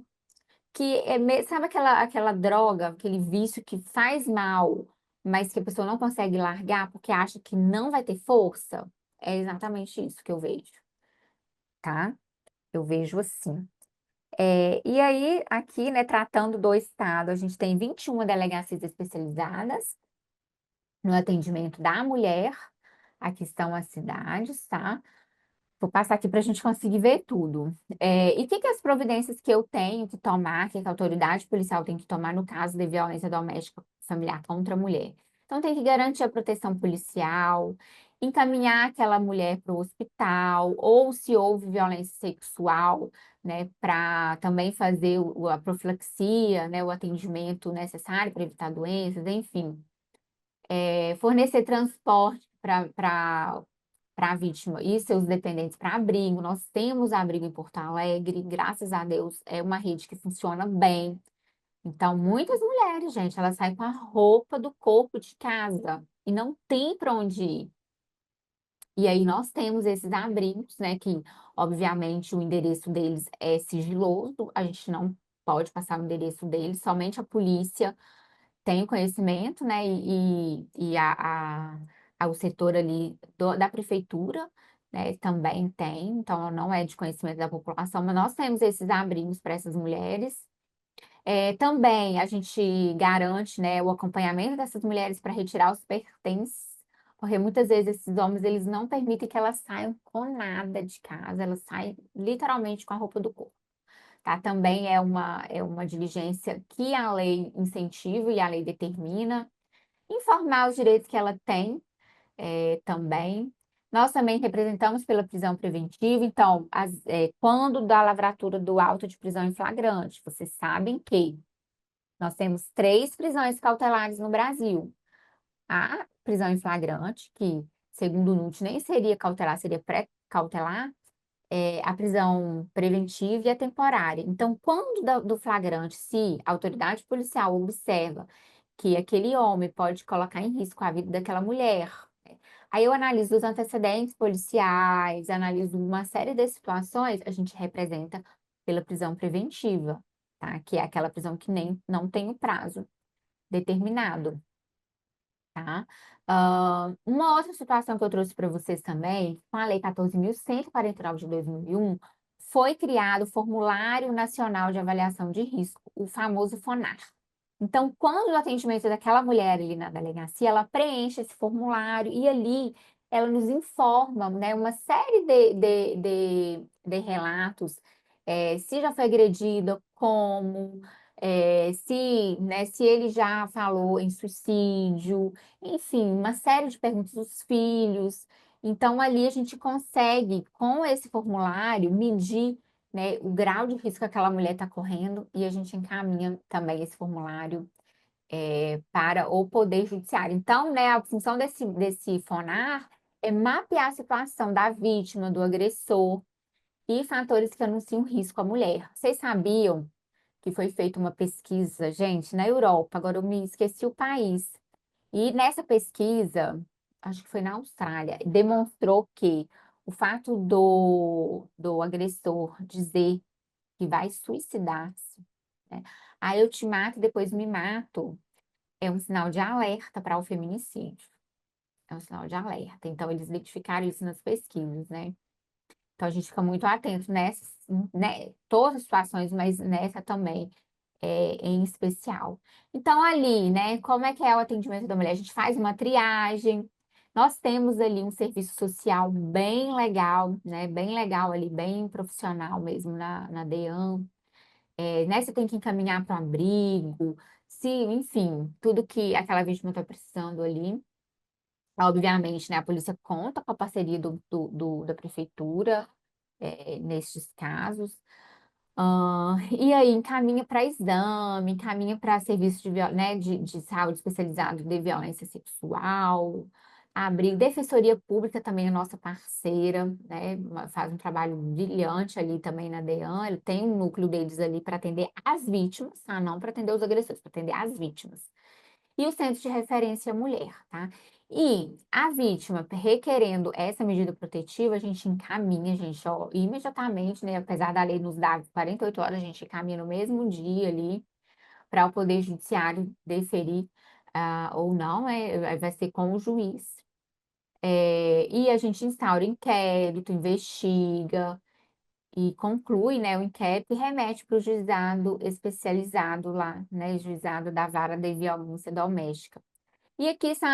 que sabe aquela droga, aquele vício que faz mal, mas que a pessoa não consegue largar porque acha que não vai ter força? É exatamente isso que eu vejo, tá? Eu vejo assim. E aí, aqui, né, tratando do estado, a gente tem 21 delegacias especializadas no atendimento da mulher. Aqui estão as cidades, tá? Vou passar aqui para a gente conseguir ver tudo. E o que que as providências que eu tenho que tomar, que a autoridade policial tem que tomar no caso de violência doméstica familiar contra a mulher? Então, tem que garantir a proteção policial, encaminhar aquela mulher para o hospital, ou se houve violência sexual, né, para também fazer a profilaxia, né, o atendimento necessário para evitar doenças, enfim. Fornecer transporte para a vítima e seus dependentes para abrigo. Nós temos abrigo em Porto Alegre, graças a Deus, é uma rede que funciona bem. Então, muitas mulheres, gente, elas saem com a roupa do corpo de casa e não tem para onde ir. E aí nós temos esses abrigos, né, que obviamente o endereço deles é sigiloso, a gente não pode passar o endereço deles, somente a polícia tem conhecimento, né, o setor ali da prefeitura, né, também tem, então não é de conhecimento da população, mas nós temos esses abrigos para essas mulheres. Também a gente garante, né, o acompanhamento dessas mulheres para retirar os pertences, porque muitas vezes esses homens eles não permitem que elas saiam com nada de casa, elas saem literalmente com a roupa do corpo. Tá? Também é uma diligência que a lei incentiva e a lei determina. Informar os direitos que ela tem também. Nós também representamos pela prisão preventiva, então, quando da lavratura do auto de prisão em flagrante, vocês sabem que nós temos 3 prisões cautelares no Brasil. A prisão em flagrante, que, segundo o NUT, nem seria cautelar, seria pré-cautelar, a prisão preventiva e a temporária. Então, quando do flagrante, se a autoridade policial observa que aquele homem pode colocar em risco a vida daquela mulher, aí eu analiso os antecedentes policiais, analiso uma série de situações, a gente representa pela prisão preventiva, tá? Que é aquela prisão que nem não tem o prazo determinado, tá? Uma outra situação que eu trouxe para vocês também, com a Lei 14.149 de 2001, foi criado o Formulário Nacional de Avaliação de Risco, o famoso FONAR. Então, quando o atendimento daquela mulher ali na delegacia, ela preenche esse formulário e ali ela nos informa, né, uma série de relatos, se já foi agredida, como, se ele já falou em suicídio, enfim, uma série de perguntas dos filhos. Então, ali a gente consegue, com esse formulário, medir, né, o grau de risco que aquela mulher está correndo e a gente encaminha também esse formulário para o Poder Judiciário. Então, né, a função desse FONAR é mapear a situação da vítima, do agressor e fatores que anunciam risco à mulher. Vocês sabiam que foi feita uma pesquisa, gente, na Europa, agora eu me esqueci o país, e nessa pesquisa, acho que foi na Austrália, demonstrou que o fato do agressor dizer que vai suicidar-se, né? Aí eu te mato e depois me mato, é um sinal de alerta para o feminicídio. É um sinal de alerta. Então, eles identificaram isso nas pesquisas, né? Então, a gente fica muito atento nessas, né, todas as situações, mas nessa também, em especial. Então, ali, né, como é que é o atendimento da mulher? A gente faz uma triagem. Nós temos ali um serviço social bem legal, né? Bem legal ali, bem profissional mesmo na DEAN. Né, você tem que encaminhar para um abrigo, se, enfim, tudo que aquela vítima está precisando ali. Obviamente, né, a polícia conta com a parceria da prefeitura, nestes casos. E aí encaminha para exame, encaminha para serviço né, de saúde especializado de violência sexual, abrigo, Defensoria Pública também é nossa parceira, né, faz um trabalho brilhante ali também na DEAN, ele tem um núcleo deles ali para atender as vítimas, tá? Não para atender os agressores, para atender as vítimas. E o Centro de Referência Mulher, tá? E a vítima requerendo essa medida protetiva, a gente encaminha, gente, ó, imediatamente, né? Apesar da lei nos dar 48 horas, a gente encaminha no mesmo dia ali para o Poder Judiciário deferir ou não, vai ser com o juiz. E a gente instaura inquérito, investiga e conclui, né, o inquérito e remete para o juizado especializado lá, né, juizado da Vara de Violência Doméstica. E aqui são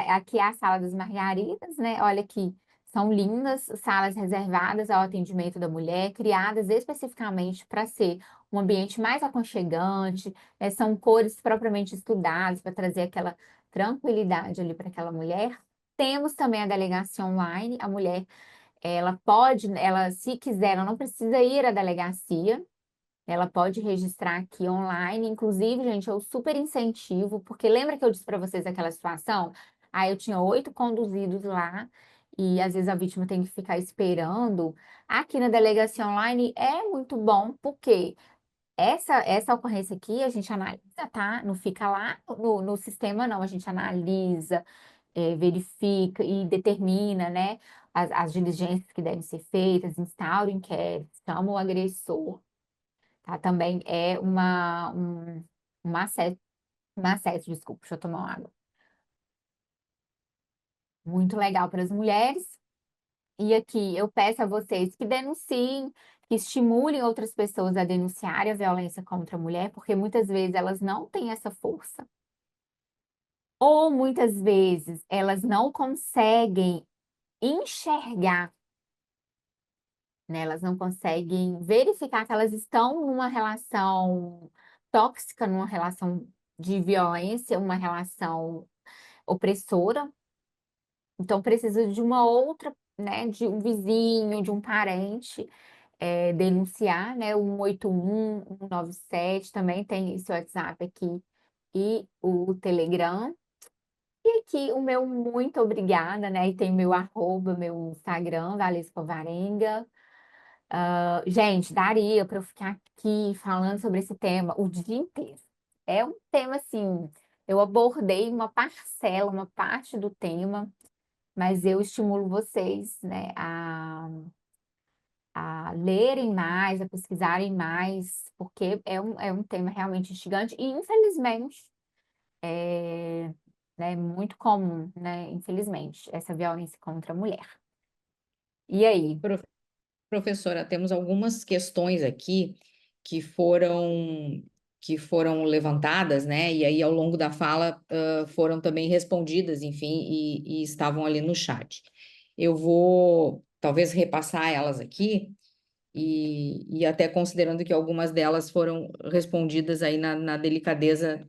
aqui é a sala das margaridas, né? Olha que são lindas, salas reservadas ao atendimento da mulher, criadas especificamente para ser um ambiente mais aconchegante, né? São cores propriamente estudadas para trazer aquela tranquilidade ali para aquela mulher. Temos também a delegacia online, a mulher, ela pode, ela se quiser, ela não precisa ir à delegacia, ela pode registrar aqui online. Inclusive, gente, eu super incentivo, porque lembra que eu disse para vocês aquela situação? Aí eu tinha 8 conduzidos lá, e às vezes a vítima tem que ficar esperando. Aqui na delegacia online é muito bom, porque essa ocorrência aqui a gente analisa, tá? Não fica lá no sistema, não. A gente analisa, verifica e determina, né? As diligências que devem ser feitas, instaura o inquérito, chama o agressor. Tá? Também é um acesso, desculpa, deixa eu tomar uma água. Muito legal para as mulheres. E aqui eu peço a vocês que denunciem, que estimulem outras pessoas a denunciarem a violência contra a mulher, porque muitas vezes elas não têm essa força. Ou muitas vezes elas não conseguem enxergar, né? Elas não conseguem verificar que elas estão numa relação tóxica, numa relação de violência, uma relação opressora. Então precisa de uma outra, né? De um vizinho, de um parente, denunciar, né? O 181, 197, também tem esse WhatsApp aqui e o Telegram. E aqui o meu muito obrigada, né? E tem meu arroba, meu Instagram, Valesca Varenga. Gente, daria para eu ficar aqui falando sobre esse tema o dia inteiro. É um tema assim, eu abordei uma parcela, uma parte do tema, mas eu estimulo vocês, né, a lerem mais, a pesquisarem mais, porque é um tema realmente instigante e, infelizmente, é, né, muito comum, né, infelizmente, essa violência contra a mulher. E aí? Professora, temos algumas questões aqui que foram que foram levantadas, né? E aí, ao longo da fala, foram também respondidas, enfim, e estavam ali no chat. Eu vou talvez repassar elas aqui, e até considerando que algumas delas foram respondidas aí na delicadeza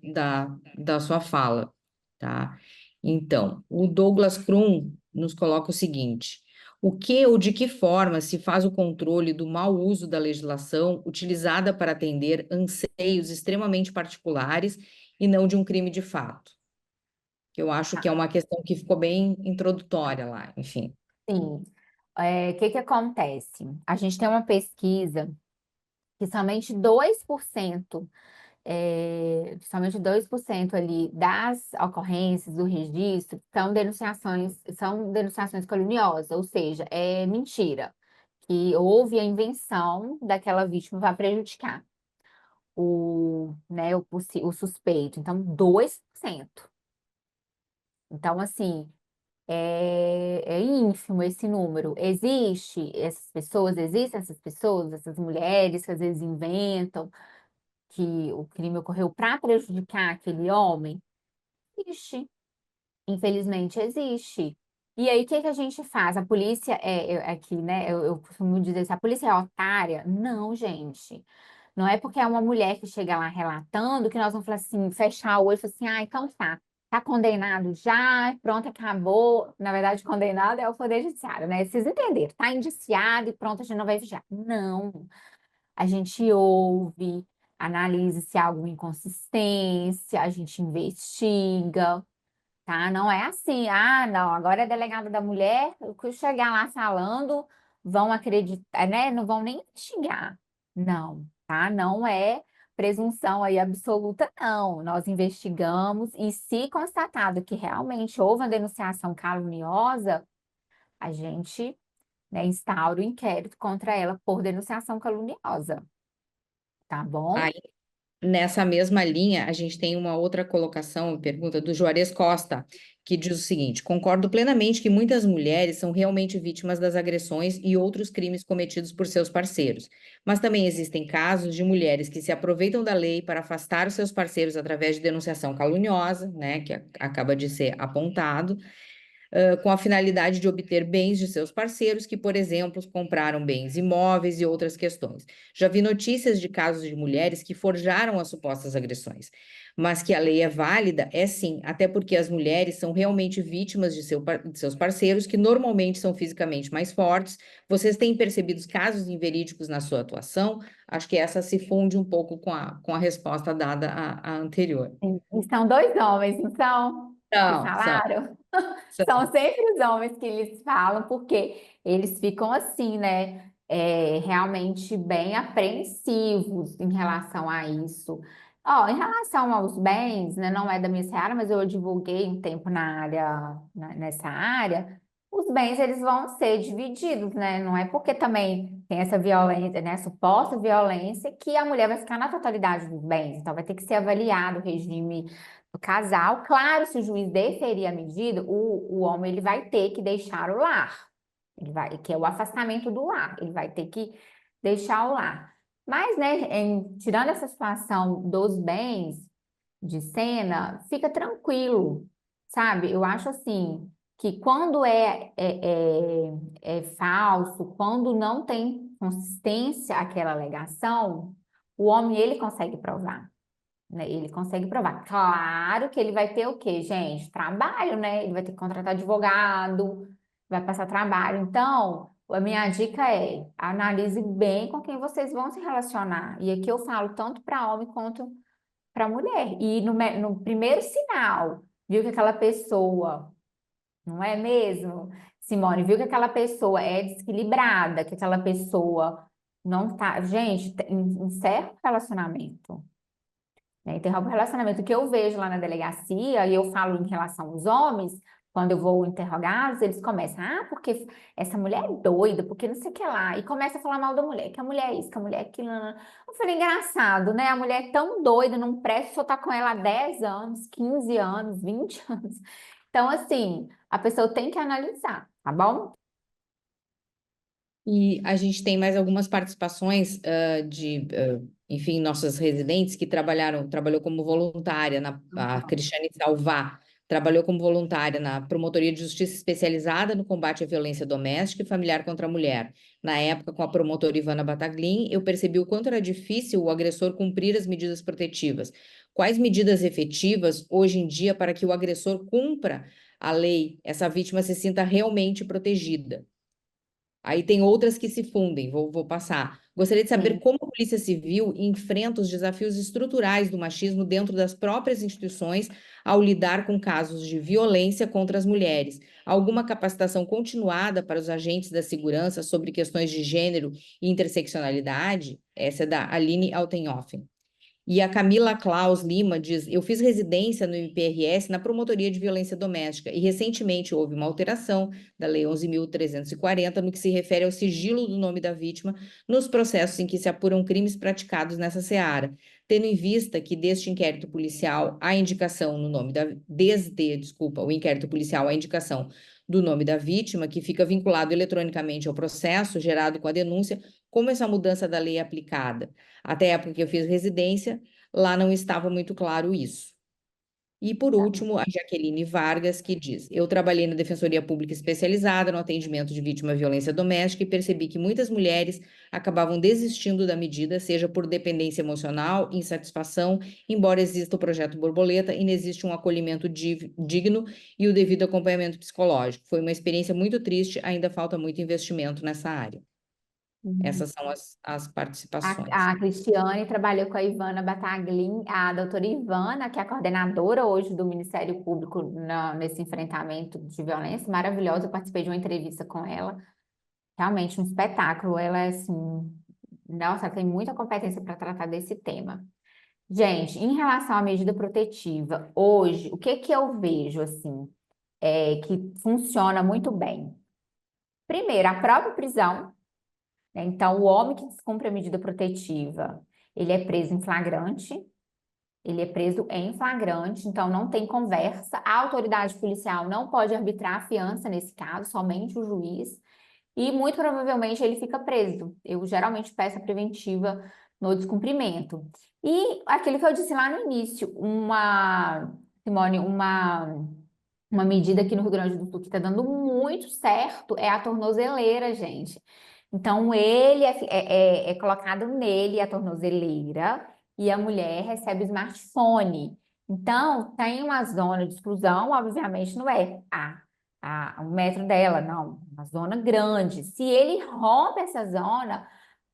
da sua fala, tá? Então, o Douglas Krum nos coloca o seguinte: o que ou de que forma se faz o controle do mau uso da legislação utilizada para atender anseios extremamente particulares e não de um crime de fato? Que eu acho que é uma questão que ficou bem introdutória lá, enfim. Sim. O que que acontece? A gente tem uma pesquisa que somente 2% ali das ocorrências do registro são denunciações caluniosas, ou seja, é mentira, que houve a invenção daquela vítima para prejudicar né, o suspeito. Então, 2%. Então, assim, é ínfimo esse número. Existem essas pessoas, essas mulheres que às vezes inventam que o crime ocorreu para prejudicar aquele homem? Existe. Infelizmente existe. E aí, o que que a gente faz? A polícia aqui, né? Eu costumo dizer assim, a polícia é otária? Não, gente. Não é porque é uma mulher que chega lá relatando que nós vamos falar assim, fechar o olho e falar assim, ah, então tá condenado já, pronto, acabou. Na verdade, condenado é o Poder Judiciário, né? Vocês entenderam, tá indiciado e pronto, a gente não vai vigiar. Não. A gente ouve, analisa se há alguma inconsistência, a gente investiga, tá? Não é assim, ah, não, agora é delegado da mulher, o que eu chegar lá falando, vão acreditar, né? Não vão nem investigar. Não, tá? Não é presunção aí absoluta, não. Nós investigamos e se constatado que realmente houve uma denunciação caluniosa, a gente, né, instaura o inquérito contra ela por denunciação caluniosa, tá bom? Nessa mesma linha, a gente tem uma outra colocação, pergunta do Juarez Costa, que diz o seguinte: concordo plenamente que muitas mulheres são realmente vítimas das agressões e outros crimes cometidos por seus parceiros, mas também existem casos de mulheres que se aproveitam da lei para afastar os seus parceiros através de denunciação caluniosa, né, que acaba de ser apontado, com a finalidade de obter bens de seus parceiros que, por exemplo, compraram bens imóveis e outras questões. Já vi notícias de casos de mulheres que forjaram as supostas agressões, mas que a lei é válida, é sim, até porque as mulheres são realmente vítimas de seus parceiros, que normalmente são fisicamente mais fortes. Vocês têm percebido casos inverídicos na sua atuação? Acho que essa se funde um pouco com a resposta dada à anterior. Sim. E são dois homens, não são? Que São, são, falaram? São são. sempre os homens que eles falam, porque eles ficam assim, né? Realmente bem apreensivos em relação a isso. Ó, em relação aos bens, né? Não é da minha seara, mas eu divulguei um tempo nessa área. Os bens, eles vão ser divididos, né? Não é porque também tem essa violência, né? Suposta violência, que a mulher vai ficar na totalidade dos bens. Então, vai ter que ser avaliado o regime do casal. Claro, se o juiz deferir a medida, o homem ele vai ter que deixar o lar. que é o afastamento do lar, ele vai ter que deixar o lar. Mas, né, tirando essa situação dos bens de cena, fica tranquilo, sabe? Eu acho assim, que quando é falso, quando não tem consistência aquela alegação, o homem, ele consegue provar, né? Ele consegue provar. Claro que ele vai ter o quê, gente? Trabalho, né? Ele vai ter que contratar advogado, vai passar trabalho. Então, a minha dica é: analise bem com quem vocês vão se relacionar. E aqui eu falo tanto para homem quanto para mulher. E no primeiro sinal, viu que aquela pessoa, não é mesmo, Simone, viu que aquela pessoa é desequilibrada, que aquela pessoa não tá. Gente, encerra o relacionamento, né? Interrompe o relacionamento. O que eu vejo lá na delegacia, e eu falo em relação aos homens, quando eu vou interrogá-los, eles começam, porque essa mulher é doida, porque não sei o que lá, e começa a falar mal da mulher, que a mulher é isso, que a mulher é aquilo. Eu falei, engraçado, né? A mulher é tão doida, não presta, só tá com ela há 10 anos, 15 anos, 20 anos. Então, assim, a pessoa tem que analisar, tá bom? E a gente tem mais algumas participações enfim, nossas residentes que trabalhou como voluntária, a Cristiane Salvá trabalhou como voluntária na Promotoria de Justiça Especializada no Combate à Violência Doméstica e Familiar contra a Mulher. Na época, com a promotora Ivana Bataglin, eu percebi o quanto era difícil o agressor cumprir as medidas protetivas. Quais medidas efetivas, hoje em dia, para que o agressor cumpra a lei, essa vítima se sinta realmente protegida? Aí tem outras que se fundem, vou passar. Gostaria de saber Sim. como a Polícia Civil enfrenta os desafios estruturais do machismo dentro das próprias instituições ao lidar com casos de violência contra as mulheres. Alguma capacitação continuada para os agentes da segurança sobre questões de gênero e interseccionalidade? Essa é da Aline Altenhofen. E a Camila Klaus Lima diz: eu fiz residência no MPRS na Promotoria de Violência Doméstica e recentemente houve uma alteração da Lei 11.340 no que se refere ao sigilo do nome da vítima nos processos em que se apuram crimes praticados nessa seara, tendo em vista que deste inquérito policial a indicação no nome da o inquérito policial a indicação do nome da vítima, que fica vinculado eletronicamente ao processo gerado com a denúncia, como essa mudança da lei é aplicada? Até a época que eu fiz residência, lá não estava muito claro isso. E, por último, a Jaqueline Vargas, que diz: eu trabalhei na Defensoria Pública Especializada no atendimento de vítima de violência doméstica e percebi que muitas mulheres acabavam desistindo da medida, seja por dependência emocional, insatisfação, embora exista o projeto Borboleta e não existe um acolhimento digno e o devido acompanhamento psicológico. Foi uma experiência muito triste, ainda falta muito investimento nessa área. Essas são as participações. A Cristiane trabalhou com a Ivana Bataglin, a doutora Ivana, que é a coordenadora hoje do Ministério Público nesse enfrentamento de violência, maravilhosa. Eu participei de uma entrevista com ela, realmente um espetáculo. Ela é assim, nossa, ela tem muita competência para tratar desse tema. Gente, em relação à medida protetiva, hoje, o que que eu vejo assim, que funciona muito bem? Primeiro, a própria prisão, né? Então, o homem que descumpre a medida protetiva, ele é preso em flagrante, ele é preso em flagrante, então não tem conversa. A autoridade policial não pode arbitrar a fiança nesse caso, somente o juiz, e muito provavelmente ele fica preso. Eu geralmente peço a preventiva no descumprimento. E aquilo que eu disse lá no início, Simone, uma medida aqui no Rio Grande do Sul que está dando muito certo é a tornozeleira, gente. Então, ele é colocado nele a tornozeleira e a mulher recebe o smartphone. Então, tem uma zona de exclusão, obviamente não é um metro dela, não, uma zona grande. Se ele rompe essa zona,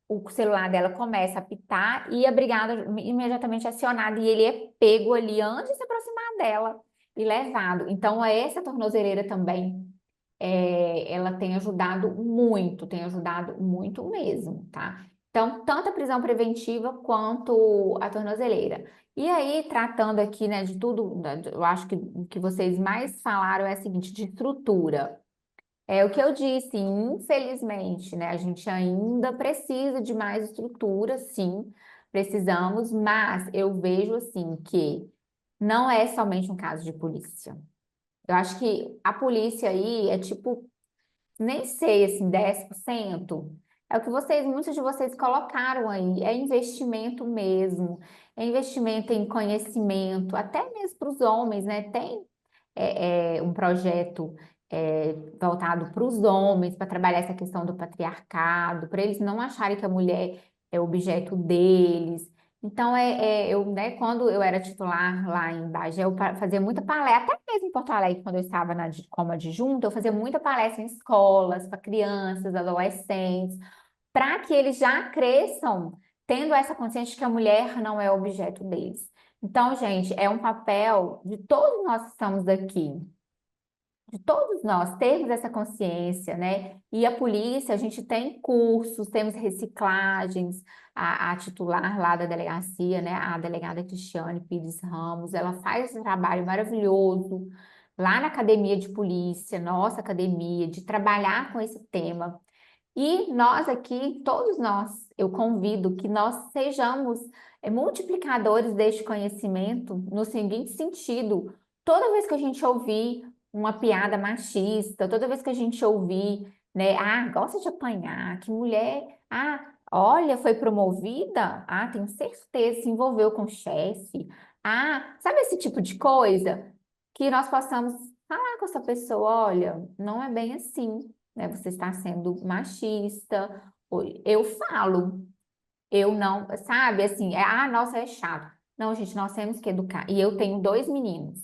o celular dela começa a apitar e a brigada imediatamente é acionada e ele é pego ali antes de se aproximar dela e levado. Então, essa tornozeleira também ela tem ajudado muito mesmo, tá? Então, tanto a prisão preventiva quanto a tornozeleira. E aí, tratando aqui, né, de tudo, eu acho que o que vocês mais falaram é o seguinte, de estrutura. É o que eu disse, infelizmente, né, a gente ainda precisa de mais estrutura, sim, precisamos, mas eu vejo, assim, que não é somente um caso de polícia. Eu acho que a polícia aí é tipo nem sei, assim, 10%. É o que muitos de vocês colocaram aí, é investimento mesmo, é investimento em conhecimento, até mesmo para os homens, né? Tem um projeto voltado para os homens, para trabalhar essa questão do patriarcado, para eles não acharem que a mulher é objeto deles. Então, eu, né, quando eu era titular lá em Bagé, eu fazia muita palestra, até mesmo em Porto Alegre, quando eu estava como adjunta, eu fazia muita palestra em escolas, para crianças, adolescentes, para que eles já cresçam tendo essa consciência de que a mulher não é objeto deles. Então, gente, é um papel de todos nós que estamos aqui, de todos nós termos essa consciência, né? E a polícia, a gente tem cursos, temos reciclagens, a titular lá da delegacia, né? A delegada Cristiane Pires Ramos, ela faz esse trabalho maravilhoso lá na academia de polícia, nossa academia, de trabalhar com esse tema. E nós aqui, todos nós, eu convido que nós sejamos multiplicadores deste conhecimento no seguinte sentido: toda vez que a gente ouvir uma piada machista, toda vez que a gente ouvir, né, gosta de apanhar, que mulher, olha, foi promovida, tenho certeza, se envolveu com o chefe, sabe esse tipo de coisa? Que nós possamos falar com essa pessoa, olha, não é bem assim, né? Você está sendo machista. Eu falo, eu não, sabe, assim, nossa, é chato. Não, gente, nós temos que educar. E eu tenho 2 meninos.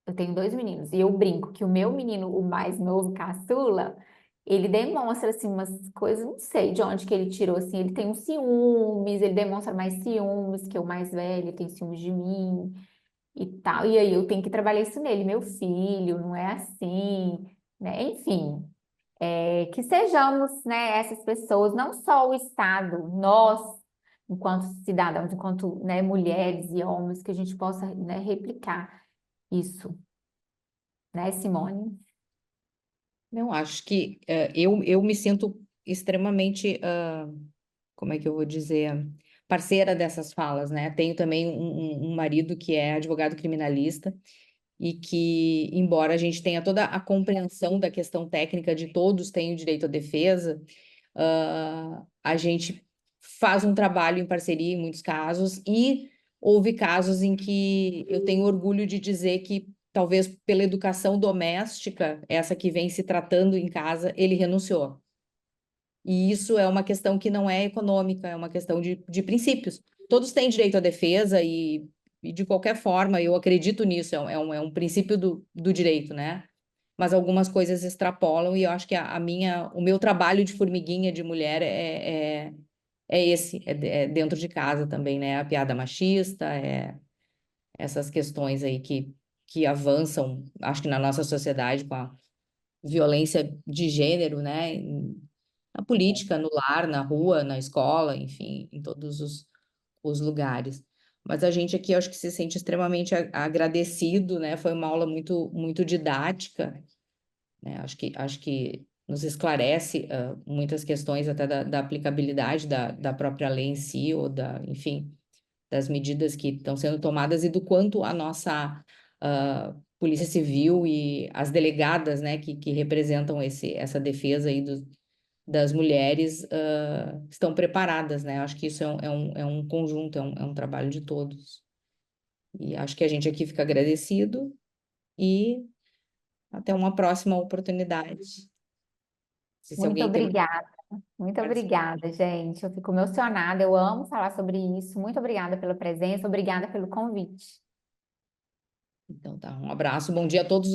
Eu tenho 2 meninos. E eu brinco que o meu menino, o mais novo, caçula, ele demonstra, assim, umas coisas, não sei de onde que ele tirou, assim, ele tem uns ciúmes, ele demonstra mais ciúmes que o mais velho, tem ciúmes de mim e tal. E aí eu tenho que trabalhar isso nele, meu filho, não é assim, né? Enfim, que sejamos, né, essas pessoas, não só o Estado, nós, enquanto cidadãos, enquanto, né, mulheres e homens, que a gente possa, né, replicar isso, né, Simone? Não, acho que eu me sinto extremamente, como é que eu vou dizer, parceira dessas falas, né? Tenho também um marido que é advogado criminalista e que, embora a gente tenha toda a compreensão da questão técnica de todos têm o direito à defesa, a gente faz um trabalho em parceria em muitos casos e houve casos em que eu tenho orgulho de dizer que talvez pela educação doméstica, essa que vem se tratando em casa, ele renunciou. E isso é uma questão que não é econômica, é uma questão de princípios. Todos têm direito à defesa e de qualquer forma, eu acredito nisso, é um princípio do direito, né? Mas algumas coisas extrapolam e eu acho que o meu trabalho de formiguinha de mulher é dentro de casa também, né? A piada machista, essas questões aí que avançam, acho que na nossa sociedade com a violência de gênero, né? Na política, no lar, na rua, na escola, enfim, em todos os lugares. Mas a gente aqui, acho que se sente extremamente agradecido, né? Foi uma aula muito, muito didática, né? Acho que nos esclarece muitas questões até da aplicabilidade da própria lei em si, ou enfim, das medidas que estão sendo tomadas e do quanto a nossa Polícia Civil e as delegadas, né, que representam essa defesa aí das mulheres estão preparadas, né? Acho que isso é um conjunto, é um trabalho de todos. E acho que a gente aqui fica agradecido e até uma próxima oportunidade. Se Muito alguém tem... obrigada. Muito obrigada, gente. Eu fico emocionada. Eu amo falar sobre isso. Muito obrigada pela presença. Obrigada pelo convite. Então tá, um abraço, bom dia a todos.